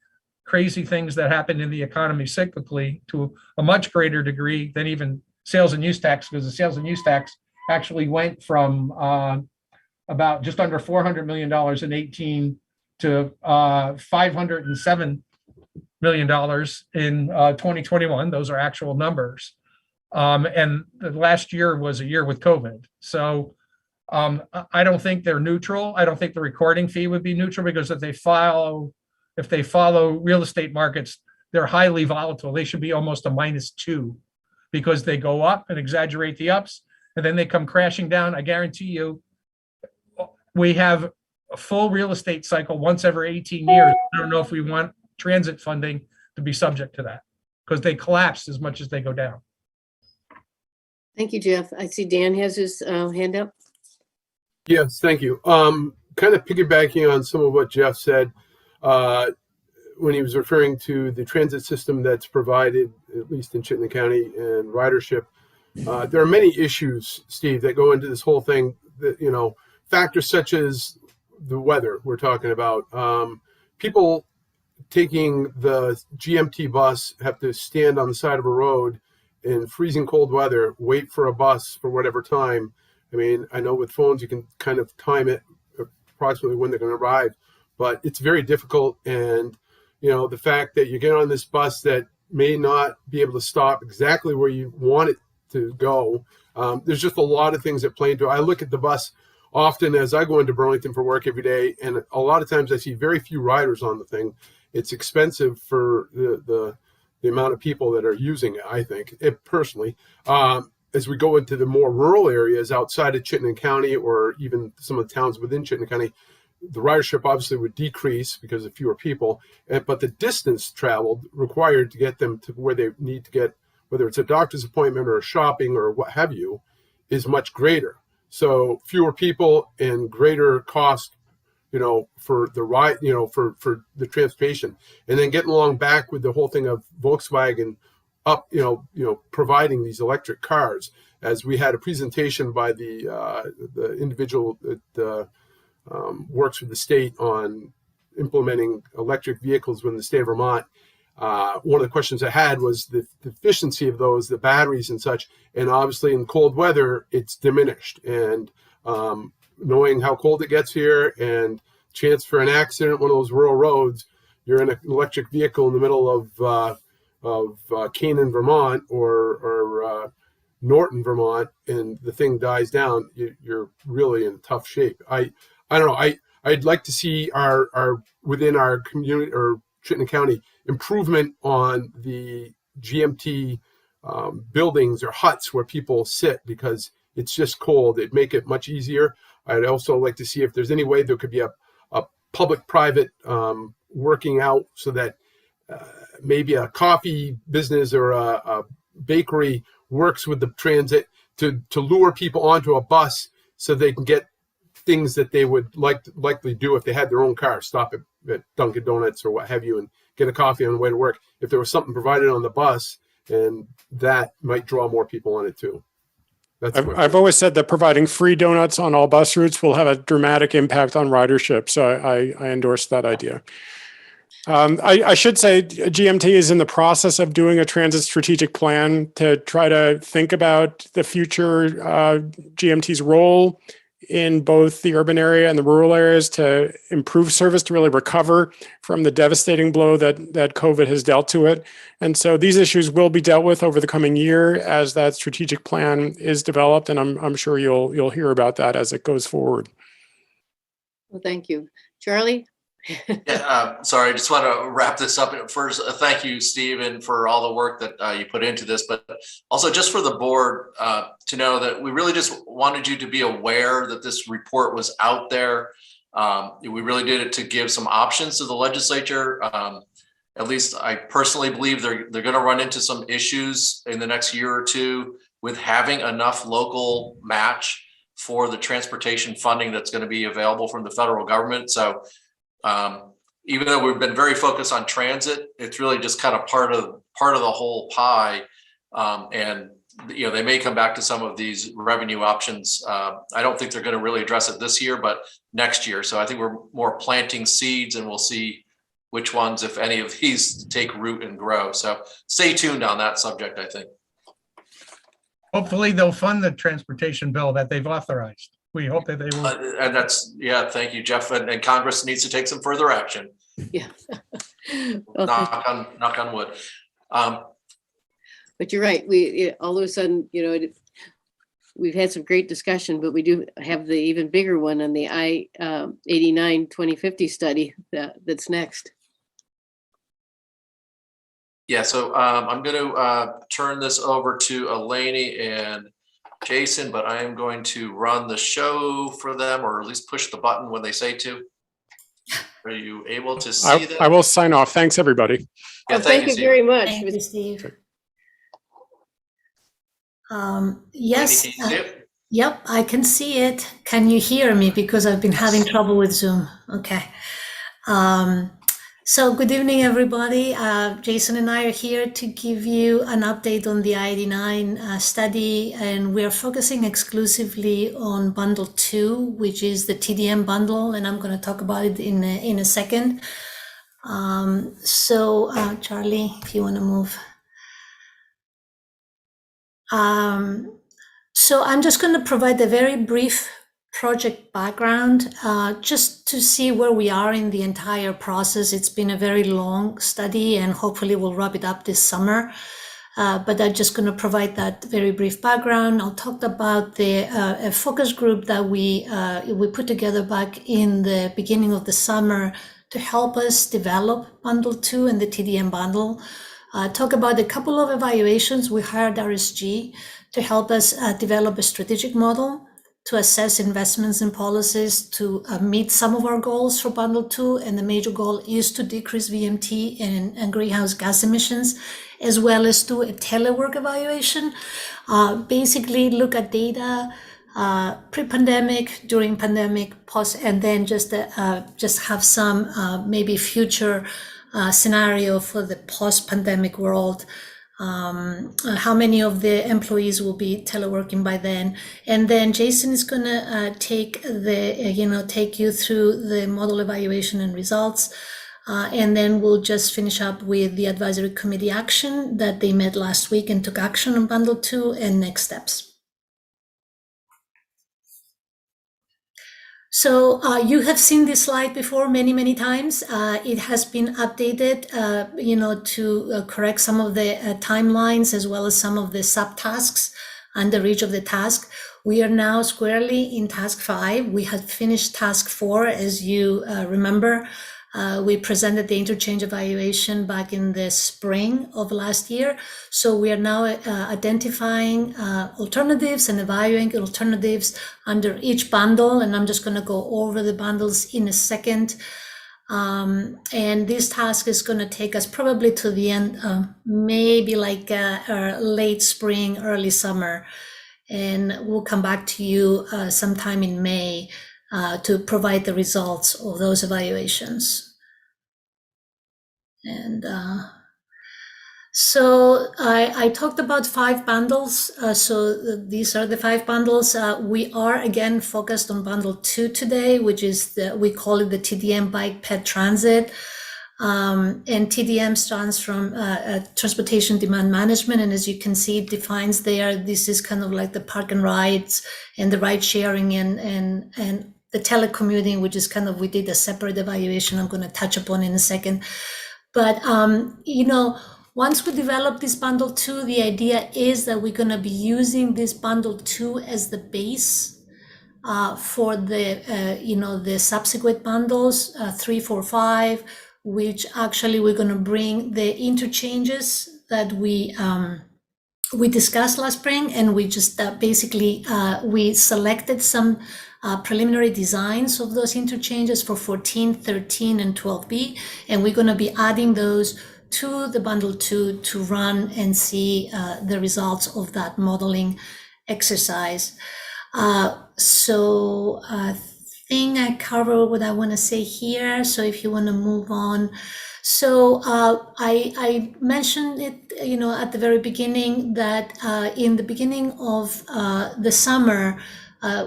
crazy things that happen in the economy cyclically to a much greater degree than even sales and use tax, because the sales and use tax actually went from about just under $400 million in 18 to $507 million in 2021. Those are actual numbers. And the last year was a year with COVID. So I don't think they're neutral. I don't think the recording fee would be neutral, because if they follow real estate markets, they're highly volatile. They should be almost a -2, because they go up and exaggerate the ups, and then they come crashing down. I guarantee you, we have a full real estate cycle once every 18 years. I don't know if we want transit funding to be subject to that, because they collapse as much as they go down. Thank you, Jeff. I see Dan has his hand up. Yes, thank you. Kind of piggybacking on some of what Jeff said when he was referring to the transit system that's provided, at least in Chittenden County, and ridership. There are many issues, Steve, that go into this whole thing. That, factors such as the weather we're talking about. People taking the GMT bus have to stand on the side of a road in freezing cold weather, wait for a bus for whatever time. I mean, I know with phones you can kind of time it approximately when they're going to arrive, but it's very difficult. And, the fact that you get on this bus that may not be able to stop exactly where you want it to go. There's just a lot of things that play into it. I look at the bus often as I go into Burlington for work every day, and a lot of times I see very few riders on the thing. It's expensive for the amount of people that are using it, I think, personally. As we go into the more rural areas outside of Chittenden County, or even some of the towns within Chittenden County, the ridership obviously would decrease because of fewer people, but the distance traveled required to get them to where they need to get, whether it's a doctor's appointment or shopping or what have you, is much greater. So fewer people and greater cost, for the ride, for the transportation, and then getting along back with the whole thing of Volkswagen up, providing these electric cars. As we had a presentation by the individual that works with the state on implementing electric vehicles within the state of Vermont. One of the questions I had was the efficiency of those, the batteries and such. And obviously in cold weather, it's diminished. And knowing how cold it gets here and chance for an accident, one of those rural roads, you're in an electric vehicle in the middle of Canaan, Vermont, or Norton, Vermont, and the thing dies down, you're really in tough shape. I don't know. I'd like to see our within our community or Chittenden County improvement on the GMT buildings or huts where people sit, because it's just cold. It'd make it much easier. I'd also like to see if there's any way there could be a public-private working out, so that maybe a coffee business or a bakery works with the transit to lure people onto a bus so they can get things that they would likely do if they had their own car, stop at Dunkin' Donuts or what have you, and get a coffee on the way to work. If there was something provided on the bus, and that might draw more people on it too. I've always said that providing free donuts on all bus routes will have a dramatic impact on ridership. So I endorse that idea. I should say GMT is in the process of doing a transit strategic plan to try to think about the future GMT's role in both the urban area and the rural areas to improve service, to really recover from the devastating blow that COVID has dealt to it. And so these issues will be dealt with over the coming year as that strategic plan is developed. And I'm sure you'll hear about that as it goes forward. Well, thank you. Charlie? Yeah, sorry, I just want to wrap this up. First, thank you, Stephen, for all the work that you put into this, but also just for the board to know that we really just wanted you to be aware that this report was out there. We really did it to give some options to the legislature. At least I personally believe they're going to run into some issues in the next year or two with having enough local match for the transportation funding that's going to be available from the federal government. So even though we've been very focused on transit, it's really just kind of part of the whole pie. And they may come back to some of these revenue options. I don't think they're going to really address it this year, but next year. So I think we're more planting seeds, and we'll see which ones, if any of these, take root and grow. So stay tuned on that subject, I think. Hopefully they'll fund the transportation bill that they've authorized. We hope that they will. And that's, thank you, Jeff. And Congress needs to take some further action. Yeah. Well, knock on wood. but you're right. All of a sudden, we've had some great discussion, but we do have the even bigger one on the I-89 2050 study that's next. Yeah, so I'm going to turn this over to Eleni and Jason, but I am going to run the show for them, or at least push the button when they say to. Are you able to see that? I will sign off. Thanks, everybody. Yeah, thank you very much. Thank you, Steve. Yes. Yep, I can see it. Can you hear me? Because I've been having trouble with Zoom. Okay. So good evening, everybody. Jason and I are here to give you an update on the I-89 study, and we're focusing exclusively on bundle 2, which is the TDM bundle, and I'm going to talk about it in a second. Charlie, if you want to move. So I'm just going to provide a very brief project background, just to see where we are in the entire process. It's been a very long study, and hopefully we'll wrap it up this summer. But I'm just going to provide that very brief background. I'll talk about a focus group that we put together back in the beginning of the summer to help us develop bundle 2 and the TDM bundle. Talk about a couple of evaluations. We hired RSG to help us develop a strategic model to assess investments and policies to meet some of our goals for bundle 2. And the major goal is to decrease VMT and greenhouse gas emissions, as well as do a telework evaluation. Basically look at data pre-pandemic, during pandemic, post, and then just have some maybe future scenario for the post-pandemic world. How many of the employees will be teleworking by then? And then Jason is going to take you through the model evaluation and results. And then we'll just finish up with the advisory committee action that they met last week and took action on bundle 2 and next steps. So you have seen this slide before many times. It has been updated, to correct some of the timelines, as well as some of the subtasks under each of the task. We are now squarely in task 5. We had finished task 4, as you remember. We presented the interchange evaluation back in the spring of last year. So we are now identifying alternatives and evaluating alternatives under each bundle. And I'm just going to go over the bundles in a second. And this task is going to take us probably to the end, maybe like late spring, early summer. And we'll come back to you sometime in May to provide the results of those evaluations. And so I talked about 5 bundles. So these are the 5 bundles. We are again focused on bundle 2 today, which is we call it the TDM Bike Ped Transit. And TDM stands from Transportation Demand Management. And as you can see, it defines there, this is kind of like the park and rides and the ride sharing and the telecommuting, which is kind of, we did a separate evaluation I'm going to touch upon in a second. But, once we develop this bundle 2, the idea is that we're going to be using this bundle 2 as the base for the subsequent bundles 3, 4, 5, which actually we're going to bring the interchanges that we discussed last spring, and we just basically we selected some preliminary designs of those interchanges for 14, 13, and 12B, and we're going to be adding those to the bundle 2 to run and see the results of that modeling exercise. So I think I covered what I want to say here. So if you want to move on. So I mentioned it, at the very beginning that in the beginning of the summer,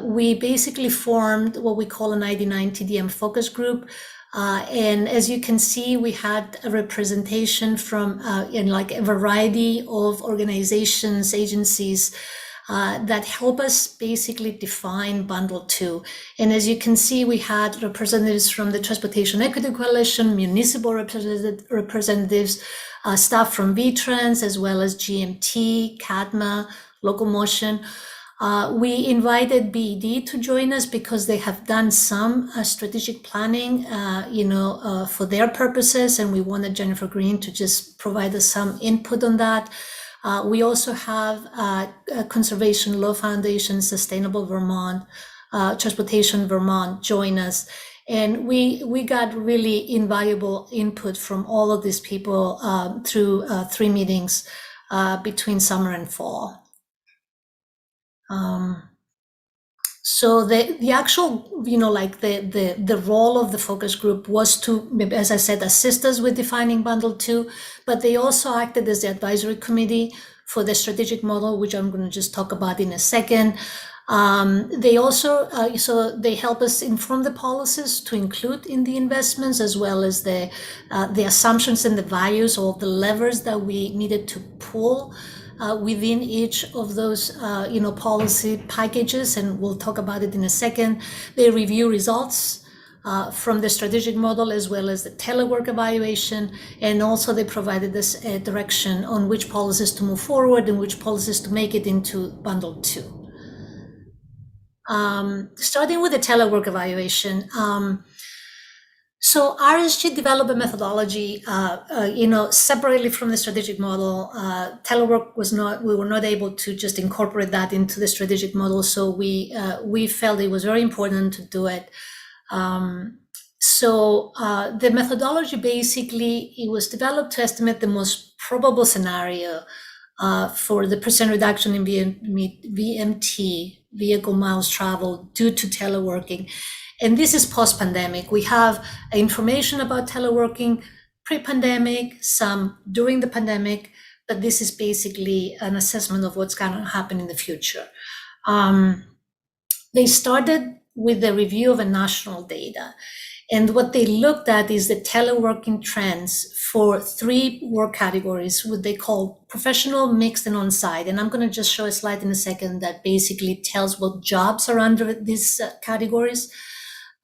we basically formed what we call an ID9 TDM focus group. And as you can see, we had a representation from in like a variety of organizations, agencies that help us basically define bundle 2. And as you can see, we had representatives from the Transportation Equity Coalition, municipal representatives, staff from VTrans, as well as GMT, CADMA, Local Motion. We invited BED to join us because they have done some strategic planning, for their purposes, and we wanted Jennifer Green to just provide us some input on that. We also have Conservation Law Foundation, Sustainable Vermont, Transportation Vermont join us. And we got really invaluable input from all of these people through 3 meetings between summer and fall. So the actual, the role of the focus group was to, as I said, assist us with defining bundle 2, but they also acted as the advisory committee for the strategic model, which I'm going to just talk about in a second. They also, so they help us inform the policies to include in the investments, as well as the assumptions and the values, or the levers that we needed to pull within each of those, policy packages, and we'll talk about it in a second. They review results from the strategic model, as well as the telework evaluation, and also they provided us a direction on which policies to move forward and which policies to make it into bundle 2. Starting with the telework evaluation. So RSG developed a methodology, separately from the strategic model. Telework we were not able to just incorporate that into the strategic model. So we felt it was very important to do it. So the methodology, basically, it was developed to estimate the most probable scenario for the % reduction in VMT, vehicle miles traveled, due to teleworking. And this is post-pandemic. We have information about teleworking pre-pandemic, some during the pandemic, but this is basically an assessment of what's going to happen in the future. They started with the review of a national data. And what they looked at is the teleworking trends for 3 work categories, what they call professional, mixed, and on-site. And I'm going to just show a slide in a second that basically tells what jobs are under these categories.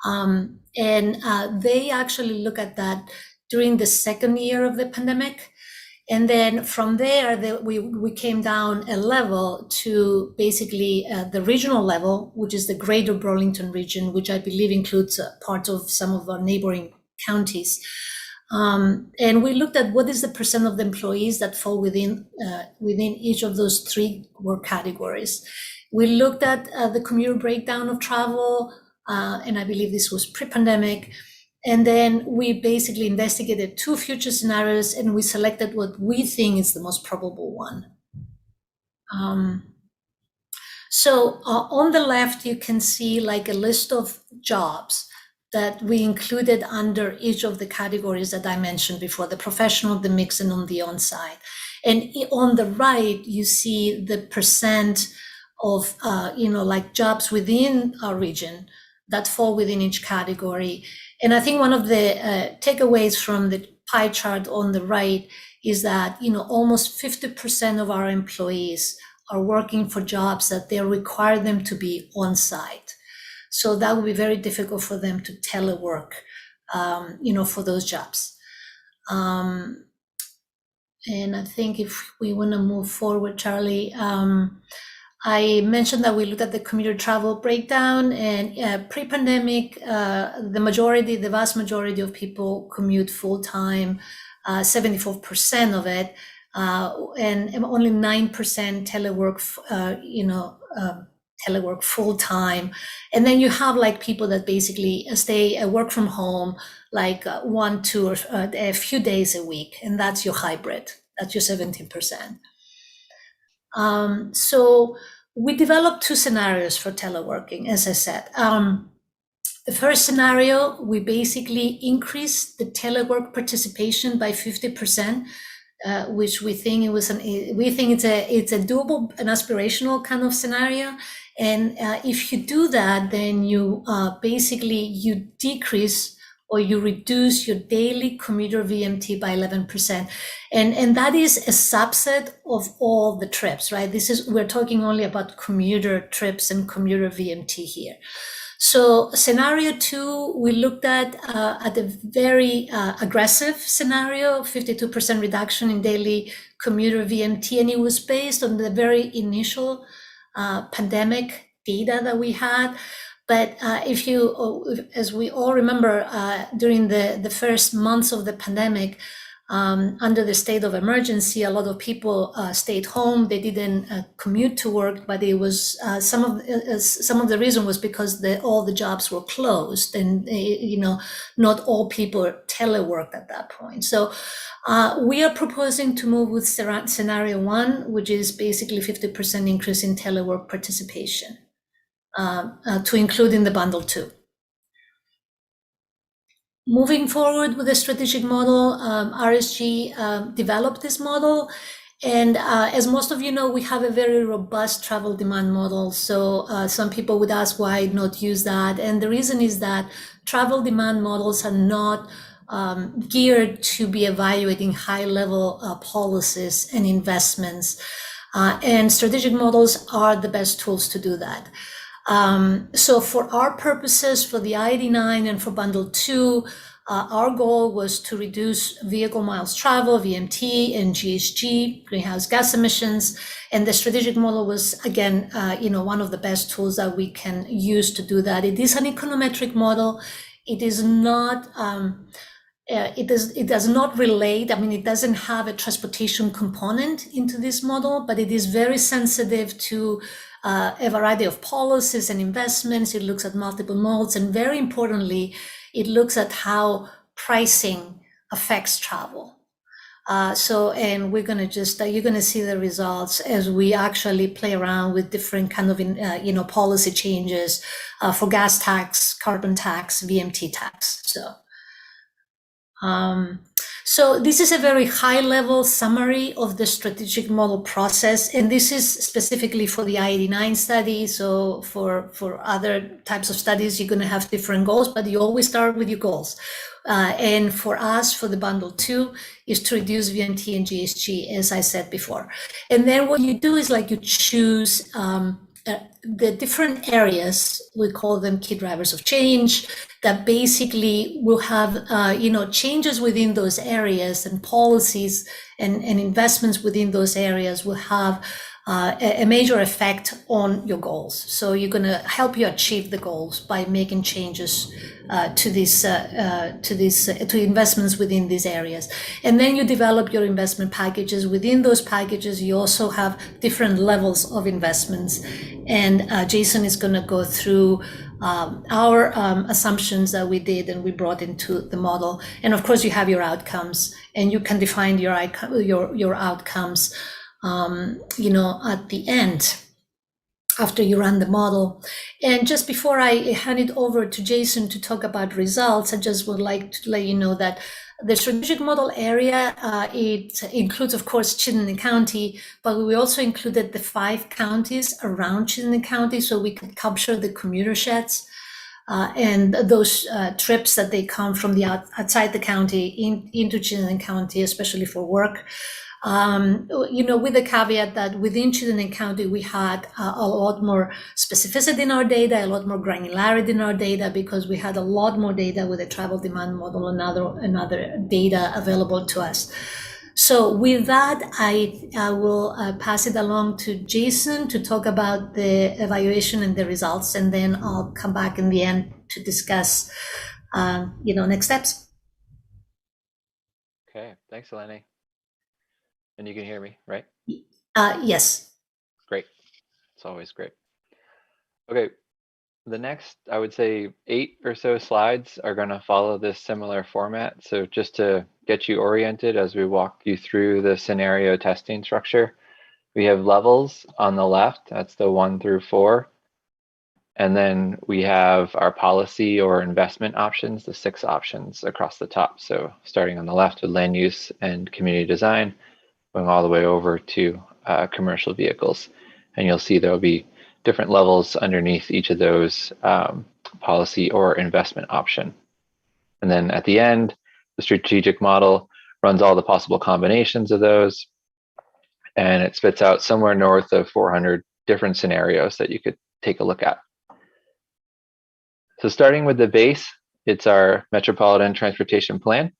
They actually look at that during the second year of the pandemic. And then from there, we came down a level to basically the regional level, which is the greater Burlington region, which I believe includes parts of some of our neighboring counties. And we looked at what is the % of the employees that fall within each of those 3 work categories. We looked at the commuter breakdown of travel, and I believe this was pre-pandemic. And then we basically investigated 2 future scenarios, and we selected what we think is the most probable one. So on the left, you can see like a list of jobs that we included under each of the categories that I mentioned before, the professional, the mixed, and on the on-site. And on the right, you see the percent of, like jobs within our region that fall within each category. And I think one of the takeaways from the pie chart on the right is that, almost 50% of our employees are working for jobs that they require them to be on site. So that would be very difficult for them to telework, for those jobs. And I think if we want to move forward, Charlie, I mentioned that we looked at the commuter travel breakdown, and pre-pandemic, the vast majority of people commute full-time, 74% of it, and only 9% telework full-time. And then you have like people that basically work from home, like 1, 2, or a few days a week, and that's your hybrid. That's your 17%. So we developed 2 scenarios for teleworking, as I said. The first scenario, we basically increased the telework participation by 50%, which we think it's a doable and aspirational kind of scenario. And if you do that, then you decrease or you reduce your daily commuter VMT by 11%. And that is a subset of all the trips, right? We're talking only about commuter trips and commuter VMT here. So scenario 2, we looked at a very aggressive scenario, 52% reduction in daily commuter VMT, and it was based on the very initial pandemic data that we had. But as we all remember, during the first months of the pandemic, under the state of emergency, a lot of people stayed home. They didn't commute to work, but it was some of the reason was because all the jobs were closed, and not all people teleworked at that point. So we are proposing to move with scenario 1, which is basically 50% increase in telework participation, to include in the bundle 2. Moving forward with the strategic model, RSG developed this model. And as most of you know, we have a very robust travel demand model. So some people would ask why not use that. And the reason is that travel demand models are not geared to be evaluating high-level policies and investments. And strategic models are the best tools to do that. So for our purposes, for the ID9 and for bundle 2, our goal was to reduce vehicle miles travel, VMT, and GHG, greenhouse gas emissions. And the strategic model was, again, one of the best tools that we can use to do that. It is an econometric model. It is not, it does not relate. I mean, it doesn't have a transportation component into this model, but it is very sensitive to a variety of policies and investments. It looks at multiple modes, and very importantly, it looks at how pricing affects travel. And we're going to you're going to see the results as we actually play around with different kind of, policy changes for gas tax, carbon tax, VMT tax. So this is a very high-level summary of the strategic model process, and this is specifically for the ID9 study. So for other types of studies, you're going to have different goals, but you always start with your goals. And for us, for the bundle 2, is to reduce VMT and GHG, as I said before. And then what you do is like you choose the different areas, we call them key drivers of change, that basically will have, changes within those areas, and policies and investments within those areas will have a major effect on your goals. So you're going to help you achieve the goals by making changes to investments within these areas. And then you develop your investment packages. Within those packages, you also have different levels of investments. And Jason is going to go through our assumptions that we did and we brought into the model. And of course, you have your outcomes, and you can define your outcomes, at the end, after you run the model. And just before I hand it over to Jason to talk about results, I just would like to let you know that the strategic model area, it includes, of course, Chittenden County, but we also included the 5 counties around Chittenden County so we could capture the commuter sheds and those trips that they come from the outside the county into Chittenden County, especially for work. With the caveat that within Chittenden County, we had a lot more specificity in our data, a lot more granularity in our data, because we had a lot more data with the travel demand model and other data available to us. So with that, I will pass it along to Jason to talk about the evaluation and the results, and then I'll come back in the end to discuss, next steps. Okay, thanks, Eleni. And you can hear me, right? Yes. Great. It's always great. Okay, the next, I would say 8 or so slides are going to follow this similar format. So just to get you oriented as we walk you through the scenario testing structure, we have levels on the left. That's the 1 through 4. And then we have our policy or investment options, the 6 options across the top. So starting on the left with land use and community design, going all the way over to commercial vehicles. And you'll see there'll be different levels underneath each of those policy or investment option. And then at the end, the strategic model runs all the possible combinations of those, and it spits out somewhere north of 400 different scenarios that you could take a look at. So starting with the base, it's our Metropolitan Transportation Plan.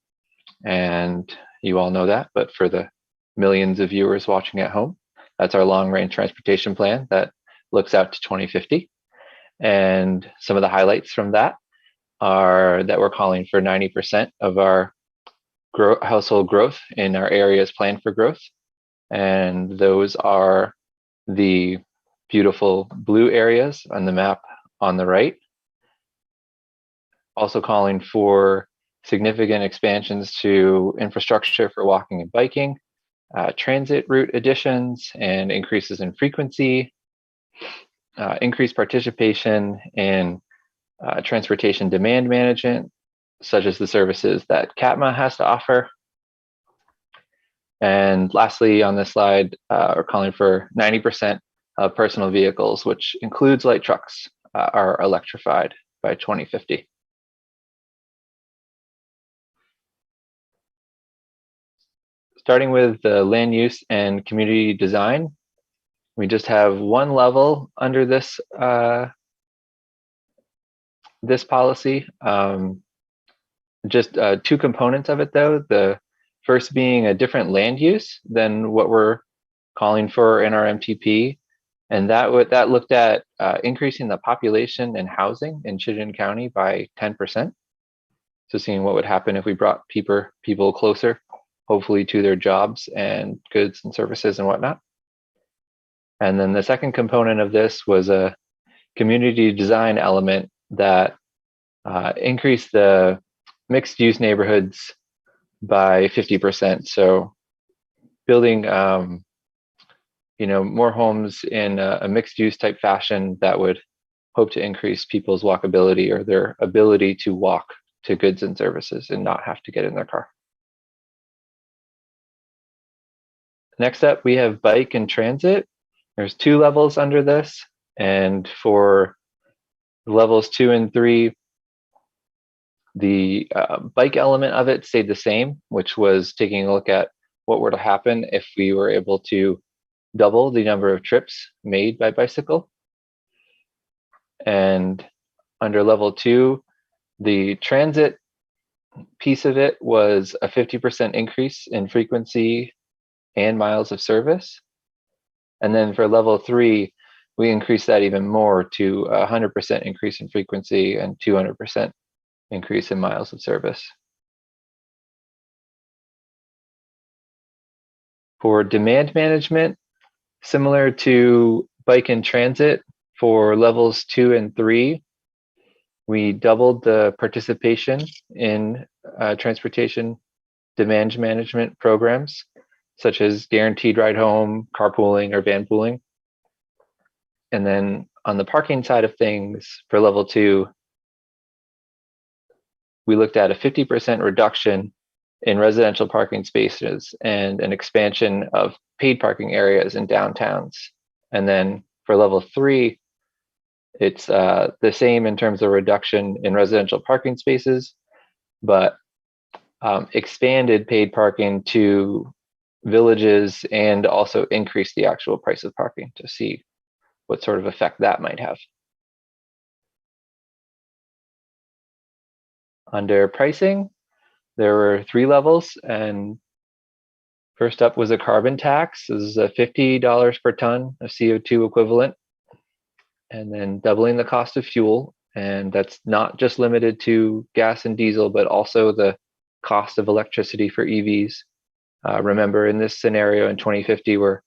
And you all know that, but for the millions of viewers watching at home, that's our long-range transportation plan that looks out to 2050. And some of the highlights from that are that we're calling for 90% of our household growth in our areas planned for growth. And those are the beautiful blue areas on the map on the right. Also calling for significant expansions to infrastructure for walking and biking, transit route additions and increases in frequency, increased participation in transportation demand management, such as the services that CATMA has to offer. And lastly, on this slide, we're calling for 90% of personal vehicles, which includes light trucks, are electrified by 2050. Starting with the land use and community design, we just have one level under this this policy. Just 2 components of it, though. The first being a different land use than what we're calling for in our MTP, and that looked at increasing the population and housing in Chittenden County by 10%. So seeing what would happen if we brought people closer, hopefully to their jobs and goods and services and whatnot. And then the second component of this was a community design element that increased the mixed use neighborhoods by 50%. So building more homes in a mixed use type fashion that would hope to increase people's walkability or their ability to walk to goods and services and not have to get in their car. Next up, we have bike and transit. There's 2 levels under this, and for levels 2 and 3, the bike element of it stayed the same, which was taking a look at what were to happen if we were able to double the number of trips made by bicycle. And under level 2, the transit piece of it was a 50% increase in frequency and miles of service. And then for level 3, we increased that even more to 100% increase in frequency and 200% increase in miles of service. For demand management, similar to bike and transit, for levels 2 and 3, We doubled the participation in transportation demand management programs, such as guaranteed ride home, carpooling, or van pooling. And then on the parking side of things, for level 2, we looked at a 50% reduction in residential parking spaces and an expansion of paid parking areas in downtowns. And then for level 3, it's the same in terms of reduction in residential parking spaces, but expanded paid parking to villages and also increase the actual price of parking to see what sort of effect that might have. Under pricing, there were 3 levels, and first up was a carbon tax. This is a $50 per ton of CO2 equivalent, and then doubling the cost of fuel. And that's not just limited to gas and diesel, but also the cost of electricity for EVs. Remember, in this scenario in 2050, we're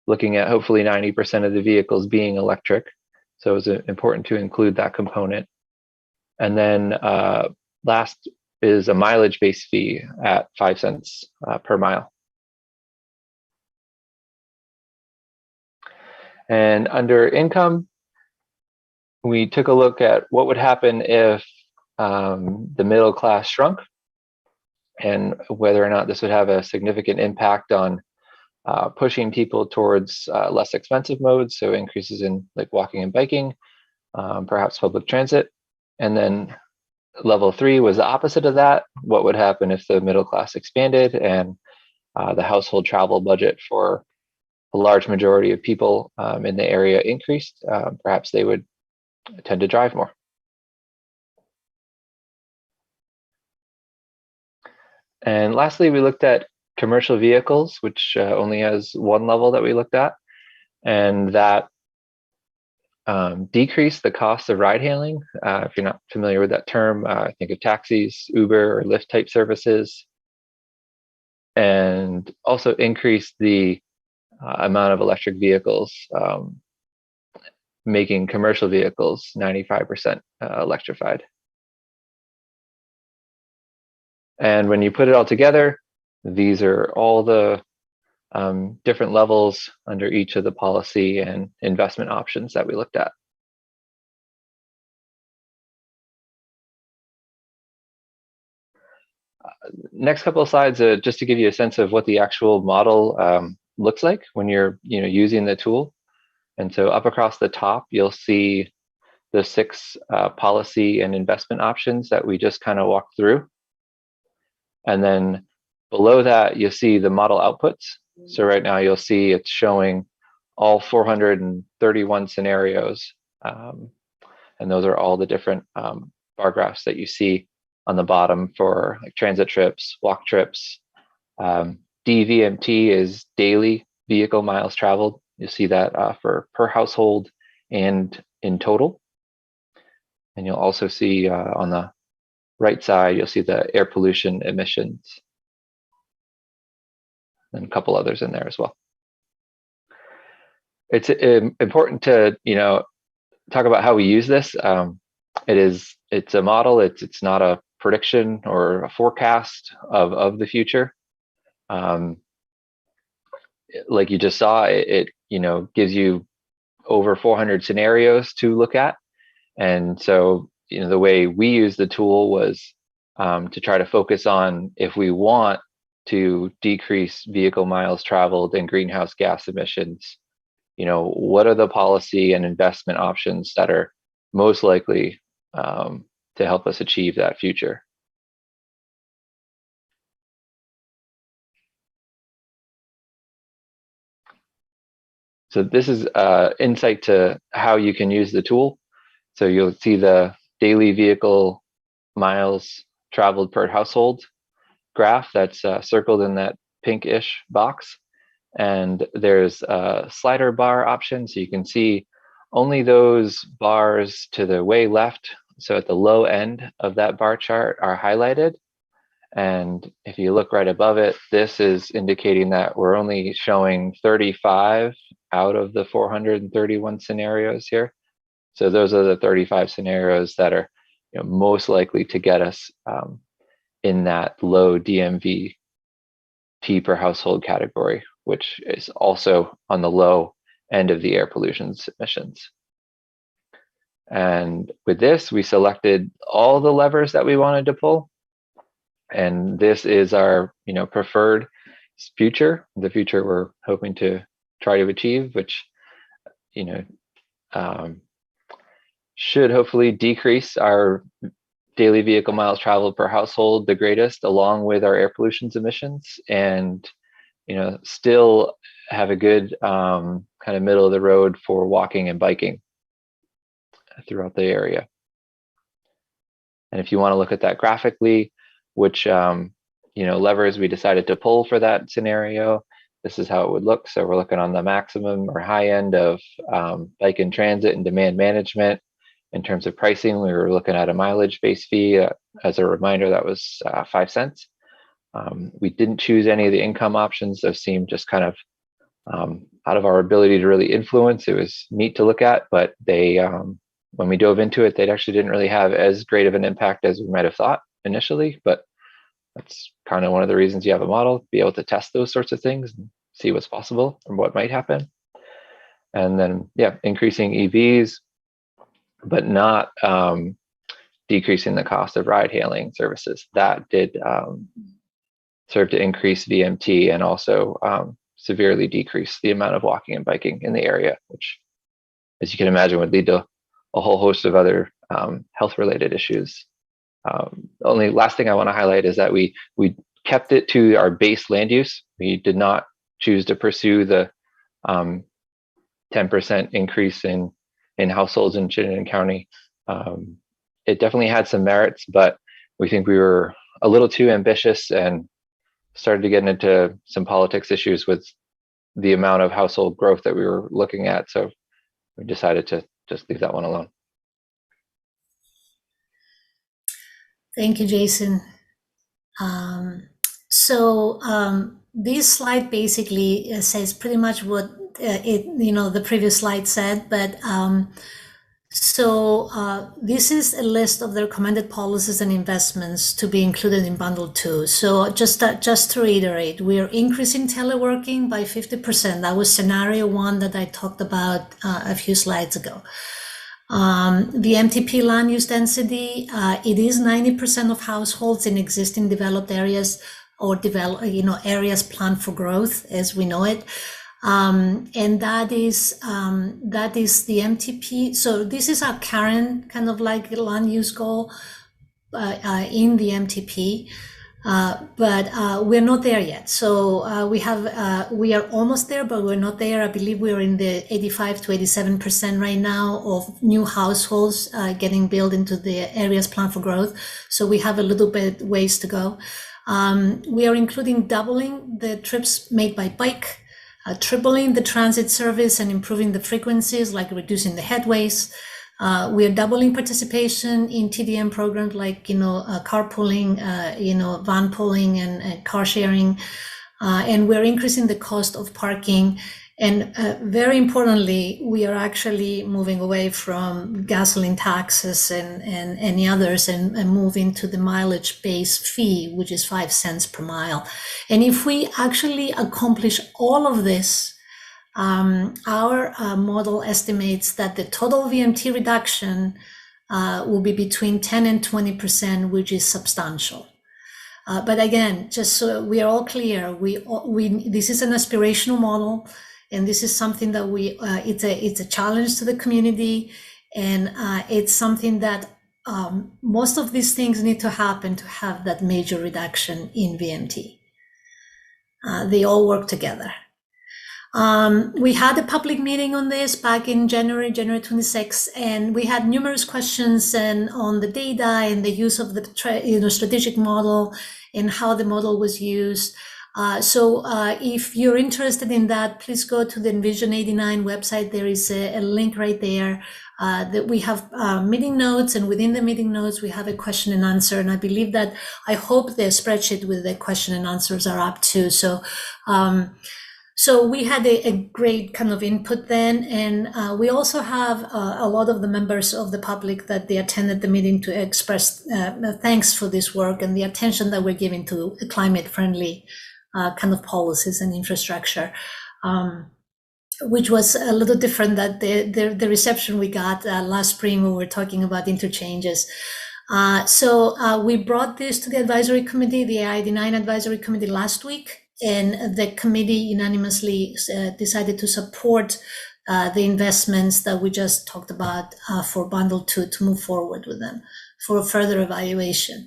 looking at hopefully 90% of the vehicles being electric. So it's important to include that component. And then last is a mileage-based fee at 5 cents per mile. And under income, we took a look at what would happen if the middle class shrunk, and whether or not this would have a significant impact on pushing people towards less expensive modes, so increases in like walking and biking, perhaps public transit. And then level 3 was the opposite of that. What would happen if the middle class expanded and the household travel budget for a large majority of people in the area increased? Perhaps they would tend to drive more. And lastly, we looked at commercial vehicles, which only has 1 level that we looked at, and that decreased the cost of ride hailing. If you're not familiar with that term, think of taxis, Uber, or Lyft type services, and also increased the amount of electric vehicles, making commercial vehicles 95% electrified. And when you put it all together, these are all the different levels under each of the policy and investment options that we looked at. Next couple of slides, just to give you a sense of what the actual model looks like when you're using the tool. And so up across the top, you'll see the 6 policy and investment options that we just kind of walked through. And then below that, you'll see the model outputs. So right now you'll see it's showing all 431 scenarios. And those are all the different bar graphs that you see on the bottom for like transit trips, walk trips. DVMT is daily vehicle miles traveled. You'll see that for per household and in total. And you'll also see on the right side, you'll see the air pollution emissions and a couple others in there as well. It's important to talk about how we use this. It's a model. It's not a prediction or a forecast of the future. Like you just saw, it gives you over 400 scenarios to look at, and so the way we use the tool was to try to focus on, if we want to decrease vehicle miles traveled and greenhouse gas emissions, what are the policy and investment options that are most likely to help us achieve that future. So this is insight to how you can use the tool. So you'll see the daily vehicle miles traveled per household graph that's circled in that pinkish box. And there's a slider bar option, so you can see only those bars to the way left, so at the low end of that bar chart, are highlighted. And if you look right above it, this is indicating that we're only showing 35 out of the 431 scenarios here. So those are the 35 scenarios that are most likely to get us in that low DMV P per household category, which is also on the low end of the air pollution emissions. And with this, we selected all the levers that we wanted to pull. And this is our, preferred future, the future we're hoping to try to achieve, which, should hopefully decrease our daily vehicle miles traveled per household the greatest, along with our air pollution emissions, and still have a good kind of middle of the road for walking and biking throughout the area. And if you want to look at that graphically, which levers we decided to pull for that scenario, this is how it would look. So we're looking on the maximum or high end of bike and transit and demand management. In terms of pricing, we were looking at a mileage-based fee. As a reminder, that was 5 cents. We didn't choose any of the income options. Those seemed just kind of out of our ability to really influence. It was neat to look at, but they, when we dove into it, they actually didn't really have as great of an impact as we might have thought initially. But that's kind of one of the reasons you have a model, be able to test those sorts of things and see what's possible and what might happen. And then, increasing EVs, but not decreasing the cost of ride hailing services. That did serve to increase VMT and also severely decrease the amount of walking and biking in the area, which, as you can imagine, would lead to a whole host of other health-related issues. Only last thing I want to highlight is that we kept it to our base land use. We did not choose to pursue the 10% increase in households in Chittenden County. It definitely had some merits, but we think we were a little too ambitious and started to get into some politics issues with the amount of household growth that we were looking at. So we decided to just leave that one alone. Thank you, Jason. This slide basically says pretty much what the previous slide said, but this is a list of the recommended policies and investments to be included in Bundle 2. So just to reiterate, we are increasing teleworking by 50%. That was scenario 1 that I talked about a few slides ago. The MTP land use density, it is 90% of households in existing developed areas or areas planned for growth as we know it. And that is the MTP. So this is our current kind of like land use goal in the MTP. But we're not there yet. So we are almost there, but we're not there. I believe we're in the 85 to 87% right now of new households getting built into the areas planned for growth. So we have a little bit ways to go. We are including doubling the trips made by bike, tripling the transit service and improving the frequencies, like reducing the headways. We are doubling participation in TDM programs like, carpooling, van pooling and car sharing. And we're increasing the cost of parking. And very importantly, we are actually moving away from gasoline taxes and any others and moving to the mileage-based fee, which is 5 cents per mile. And if we actually accomplish all of this, our model estimates that the total VMT reduction will be between 10 and 20%, which is substantial. But again, just so we are all clear, this is an aspirational model, and this is something that it's a challenge to the community, and it's something that most of these things need to happen to have that major reduction in VMT. They all work together. We had a public meeting on this back in January 26th, and we had numerous questions on the data and the use of the strategic model and how the model was used. So if you're interested in that, please go to the Envision 89 website. There is a link right there that we have meeting notes, and within the meeting notes, we have a question and answer. And I hope the spreadsheet with the question and answers are up too. So So we had a great kind of input then, and we also have a lot of the members of the public that they attended the meeting to express thanks for this work and the attention that we're giving to climate-friendly kind of policies and infrastructure, which was a little different than the reception we got last spring when we were talking about interchanges. So we brought this to the advisory committee, the ID9 advisory committee last week, and the committee unanimously decided to support the investments that we just talked about for Bundle 2 to move forward with them for further evaluation.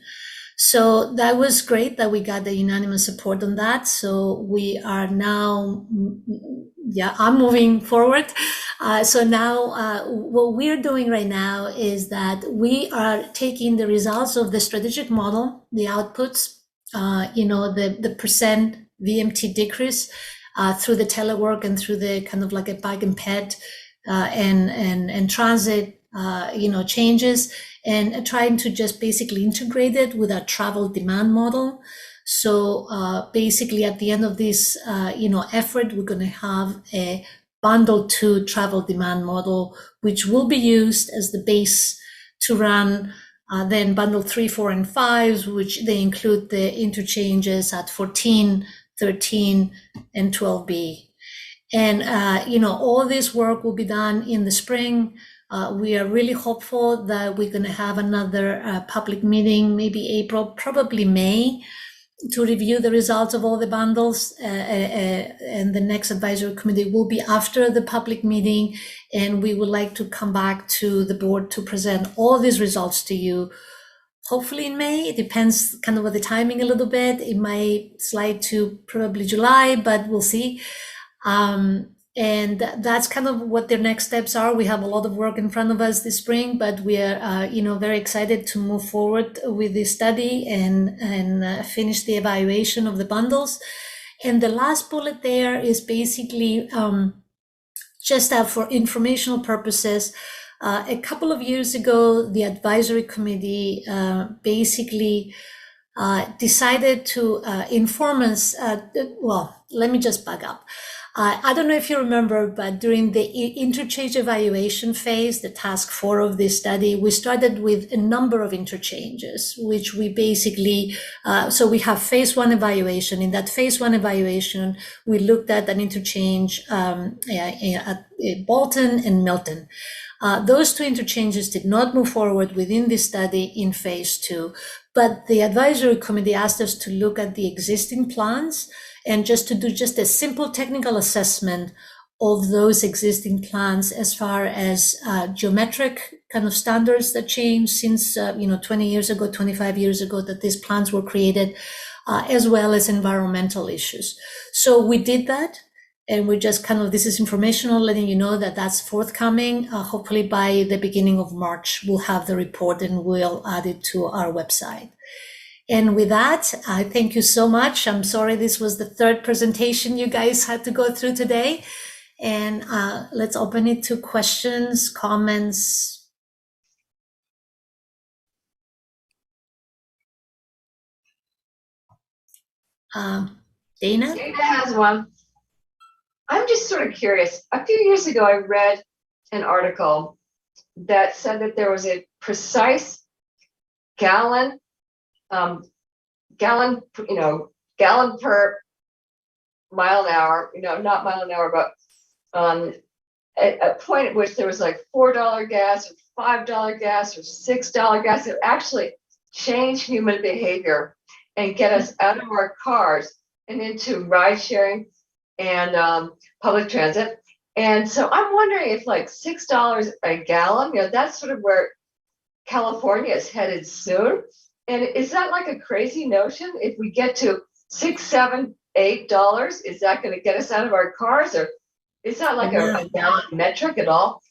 So that was great that we got the unanimous support on that. So we are now, I'm moving forward. So now what we're doing right now is that we are taking the results of the strategic model, the outputs, the percent VMT decrease through the telework and through the kind of like a bike and ped and transit, changes, and trying to just basically integrate it with our travel demand model. So basically at the end of this, effort, we're going to have a Bundle 2 travel demand model, which will be used as the base to run then Bundle 3, 4, and 5, which they include the interchanges at 14, 13, and 12B. And, all this work will be done in the spring. We are really hopeful that we're going to have another public meeting, maybe April, probably May, to review the results of all the bundles. And the next advisory committee will be after the public meeting. And we would like to come back to the board to present all these results to you. Hopefully in May. It depends kind of on the timing a little bit. It might slide to probably July, but we'll see. And that's kind of what their next steps are. We have a lot of work in front of us this spring, but we are, very excited to move forward with this study and finish the evaluation of the bundles. And the last bullet there is basically just for informational purposes. A couple of years ago, the advisory committee basically decided to inform us. Let me just back up. I don't know if you remember, but during the interchange evaluation phase, the task 4 of this study, we started with a number of interchanges, which we basically, so we have phase 1 evaluation. In that phase 1 evaluation, we looked at an interchange at Bolton and Milton. Those 2 interchanges did not move forward within this study in phase 2, but the advisory committee asked us to look at the existing plans and just to do just a simple technical assessment of those existing plans as far as geometric kind of standards that changed since 20 years ago, 25 years ago that these plans were created, as well as environmental issues. So we did that, and we just this is informational, letting you know that that's forthcoming. Hopefully by the beginning of March, we'll have the report and we'll add it to our website. And with that, I thank you so much. I'm sorry this was the 3rd presentation you guys had to go through today. And let's open it to questions, comments. Dana? Dana has one. I'm just sort of curious. A few years ago, I read an article that said that there was a precise gallon per mile an hour, not mile an hour, but a point at which there was like $4 gas or $5 gas or $6 gas. It actually change human behavior and get us out of our cars and into ride sharing and public transit. And so I'm wondering if like $6 a gallon, that's sort of where California is headed soon. And is that like a crazy notion? If we get to $6, $7, $8, is that going to get us out of our cars, or is that like a valid metric at all?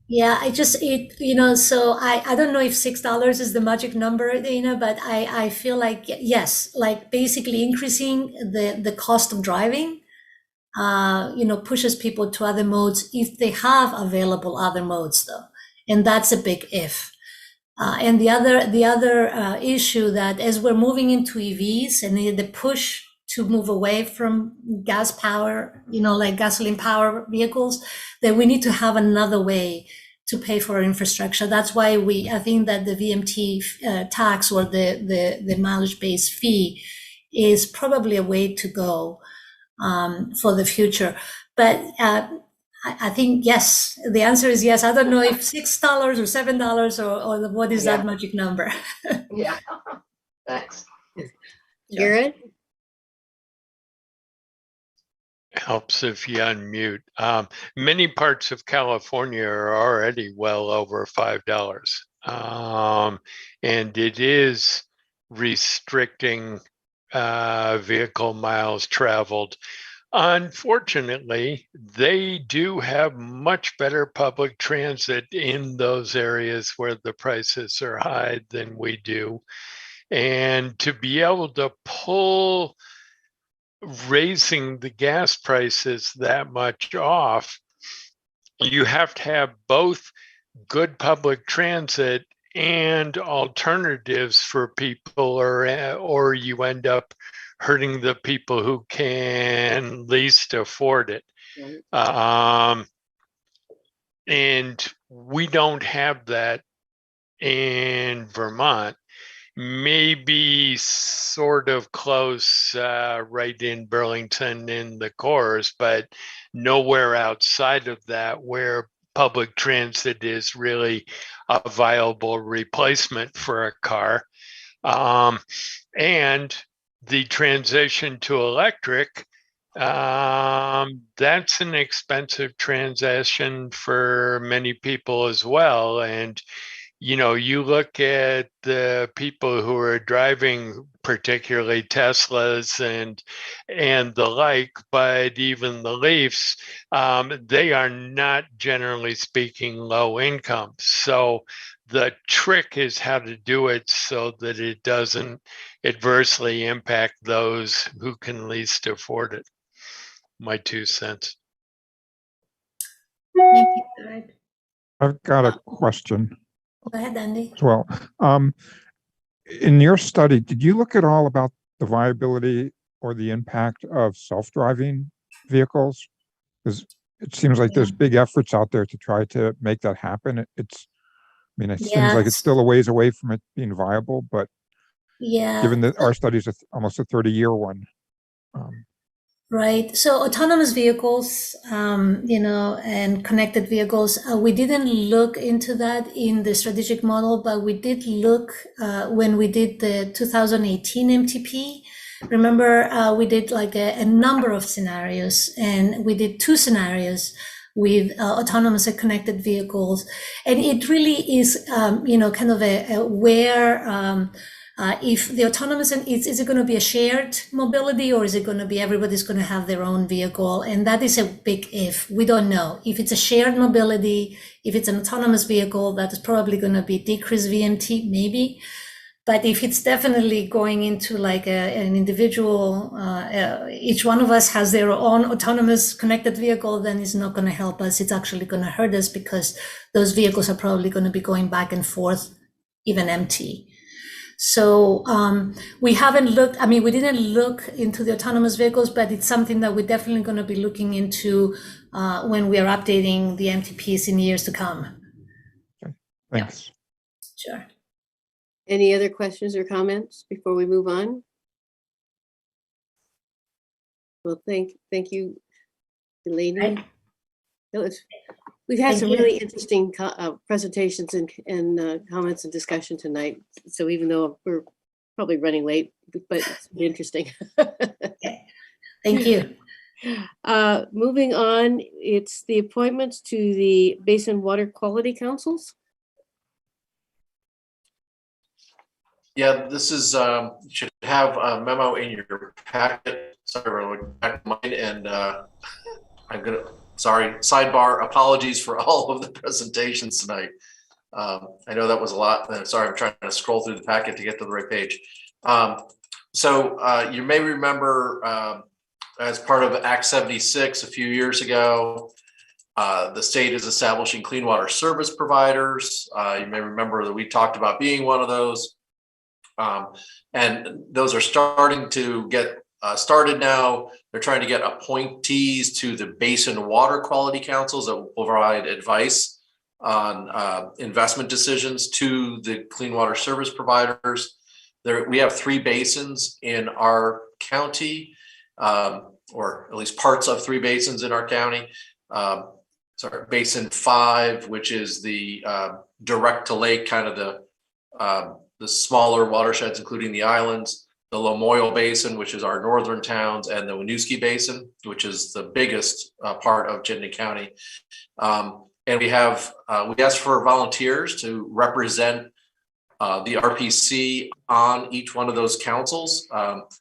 Yeah, so I don't know if $6 is the magic number, Dana, but I feel like, yes, like basically increasing the cost of driving, pushes people to other modes if they have available other modes though. And that's a big if. And the other issue that as we're moving into EVs and the push to move away from gas power, like gasoline power vehicles, then we need to have another way to pay for our infrastructure. That's why I think that the VMT tax or the mileage-based fee is probably a way to go for the future. But I think, yes, the answer is yes. I don't know if $6 or $7 or what is that magic number. Yeah, thanks. Jared? Helps if you unmute. Many parts of California are already well over $5. And it is restricting vehicle miles traveled. Unfortunately, they do have much better public transit in those areas where the prices are high than we do. And to be able to pull raising the gas prices that much off, you have to have both good public transit and alternatives for people, or you end up hurting the people who can least afford it. And we don't have that in Vermont. Maybe sort of close right in Burlington in the cores, but nowhere outside of that where public transit is really a viable replacement for a car. And the transition to electric, that's an expensive transition for many people as well. And you look at the people who are driving, particularly Teslas and the like, but even the Leafs, they are not, generally speaking, low income. So the trick is how to do it so that it doesn't adversely impact those who can least afford it. My 2 cents. Thank you, Jared. I've got a question Go ahead, Andy. as well. In your study, did you look at all about the viability or the impact of self-driving vehicles? Because it seems like there's big efforts out there to try to make that happen. It seems like it's still a ways away from it being viable, but given that our study is almost a 30-year one. Right. So autonomous vehicles, and connected vehicles, we didn't look into that in the strategic model, but we did look when we did the 2018 MTP. Remember, we did like a number of scenarios, and we did 2 scenarios with autonomous and connected vehicles. And it really is, kind of a where, if the autonomous, is it going to be a shared mobility, or is it going to be everybody's going to have their own vehicle? And that is a big if. We don't know. If it's a shared mobility, if it's an autonomous vehicle, that is probably going to be decreased VMT, maybe. But if it's definitely going into like an individual, each one of us has their own autonomous connected vehicle, then it's not going to help us. It's actually going to hurt us, because those vehicles are probably going to be going back and forth, even empty. So we haven't looked, we didn't look into the autonomous vehicles, but it's something that we're definitely going to be looking into when we are updating the MTPs in years to come. Okay. Thanks. Yeah. Sure. Any other questions or comments before we move on? Well, thank you, Delaney. We've had some really interesting presentations and comments and discussion tonight. So even though we're probably running late, but it's interesting. Okay. Thank you. Moving on, it's the appointments to the Basin Water Quality Councils. Yeah, this is, you should have a memo in your packet. Sorry, we're looking back at mine, and sorry, sidebar, apologies for all of the presentations tonight. I know that was a lot. Sorry, I'm trying to scroll through the packet to get to the right page. So you may remember as part of Act 76 a few years ago, the state is establishing clean water service providers. You may remember that we talked about being one of those. And those are starting to get started now. They're trying to get appointees to the Basin water quality councils that will provide advice on investment decisions to the clean water service providers. We have 3 basins in our county, or at least parts of 3 basins in our county. Basin 5, which is the direct to lake, kind of the smaller watersheds, including the islands. The Lamoille Basin, which is our northern towns, and the Winooski Basin, which is the biggest part of Chittenden County. And we asked for volunteers to represent the RPC on each one of those councils.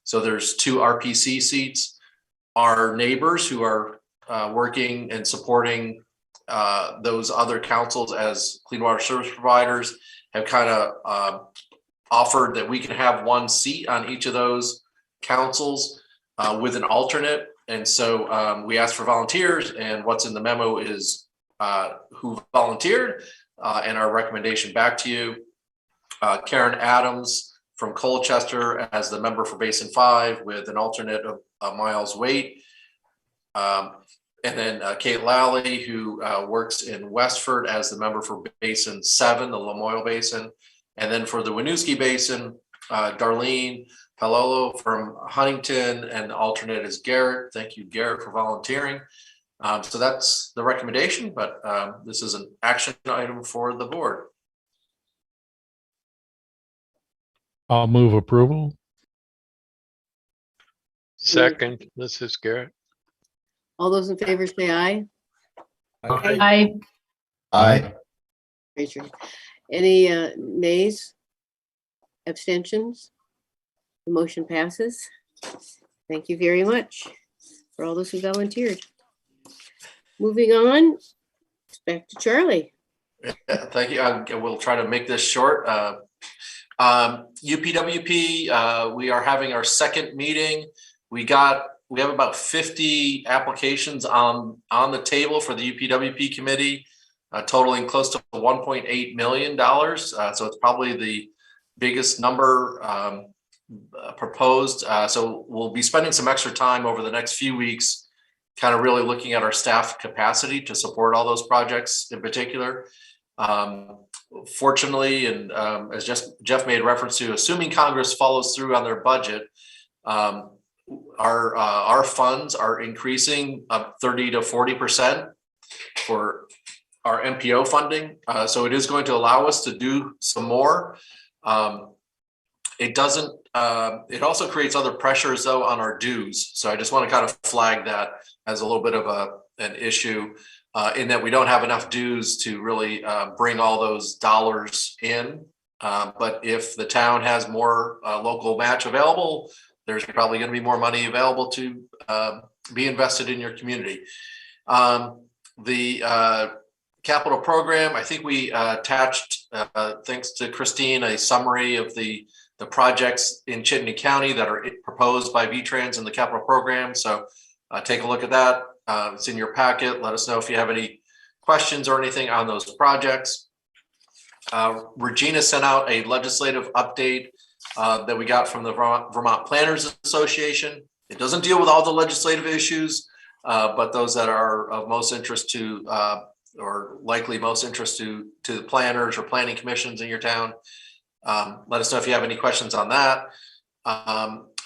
So there's 2 RPC seats. Our neighbors who are working and supporting those other councils as clean water service providers have kind of offered that we can have 1 seat on each of those councils with an alternate. And so we asked for volunteers, and what's in the memo is who volunteered and our recommendation back to you. Karen Adams from Colchester as the member for Basin 5 with an alternate of Miles Waite. And then Kate Lally, who works in Westford as the member for Basin 7, the Lamoille Basin. And then for the Winooski Basin, Darlene Palolo from Huntington, and the alternate is Garrett. Thank you, Garrett, for volunteering. So that's the recommendation, but this is an action item for the board. I'll move approval. Second, this is Garrett. All those in favor say aye. Aye. Aye. Raise your hand. Any nays? Abstentions? The motion passes. Thank you very much for all those who volunteered. Moving on, back to Charlie. Thank you. We'll try to make this short. UPWP, we are having our second meeting. We have about 50 applications on the table for the UPWP committee, totaling close to $1.8 million. So it's probably the biggest number proposed. So we'll be spending some extra time over the next few weeks, kind of really looking at our staff capacity to support all those projects in particular. Fortunately, and as Jeff made reference to, assuming Congress follows through on their budget, our funds are increasing up 30 to 40% for our MPO funding. So it is going to allow us to do some more. It also creates other pressures though on our dues. So I just want to kind of flag that as a little bit of an issue in that we don't have enough dues to really bring all those dollars in. But if the town has more local match available, there's probably going to be more money available to be invested in your community. The capital program, I think we attached, thanks to Christine, a summary of the projects in Chittenden County that are proposed by VTrans in the capital program. So take a look at that. It's in your packet. Let us know if you have any questions or anything on those projects. Regina sent out a legislative update that we got from the Vermont Planners Association. It doesn't deal with all the legislative issues, but those that are of most interest to, or likely most interest to the planners or planning commissions in your town. Let us know if you have any questions on that.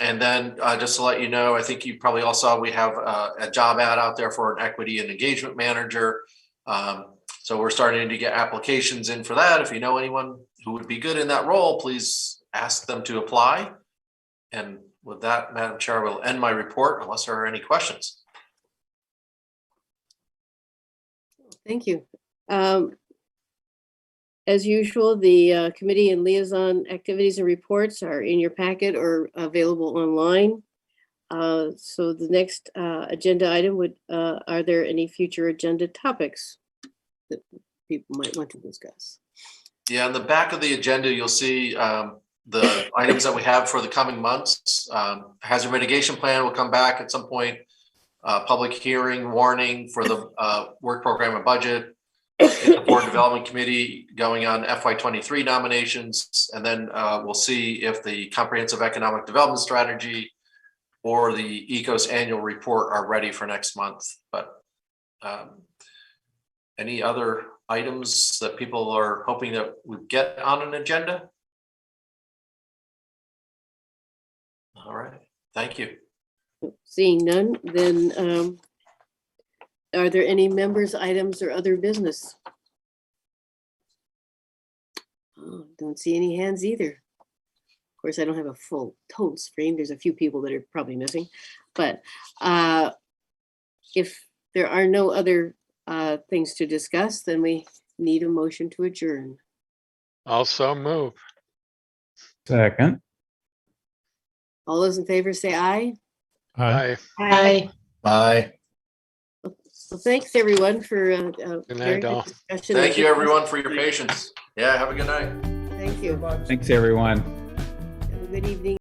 And then just to let you know, I think you probably all saw we have a job ad out there for an equity and engagement manager. So we're starting to get applications in for that. If you know anyone who would be good in that role, please ask them to apply. And with that, Madam Chair, I will end my report unless there are any questions. Thank you. As usual, the committee and liaison activities and reports are in your packet or available online. So the next agenda item would, are there any future agenda topics that people might want to discuss? Yeah, on the back of the agenda, you'll see the items that we have for the coming months. Hazard mitigation plan will come back at some point. Public hearing warning for the work program and budget. The board development committee going on FY23 nominations, and then we'll see if the comprehensive economic development strategy or the ECOS annual report are ready for next month. But any other items that people are hoping that we get on an agenda? All right, thank you. Seeing none, then are there any members' items or other business? Oh, don't see any hands either. Of course, I don't have a full total screen. There's a few people that are probably missing, but if there are no other things to discuss, then we need a motion to adjourn. Also move. Second. All those in favor say aye. Aye. Aye. Bye. Well, thanks everyone for Good very night, all. good discussion. Thank you, everyone, for your patience. Yeah, have a good night. Thank you. Thanks, everyone. Have a good evening.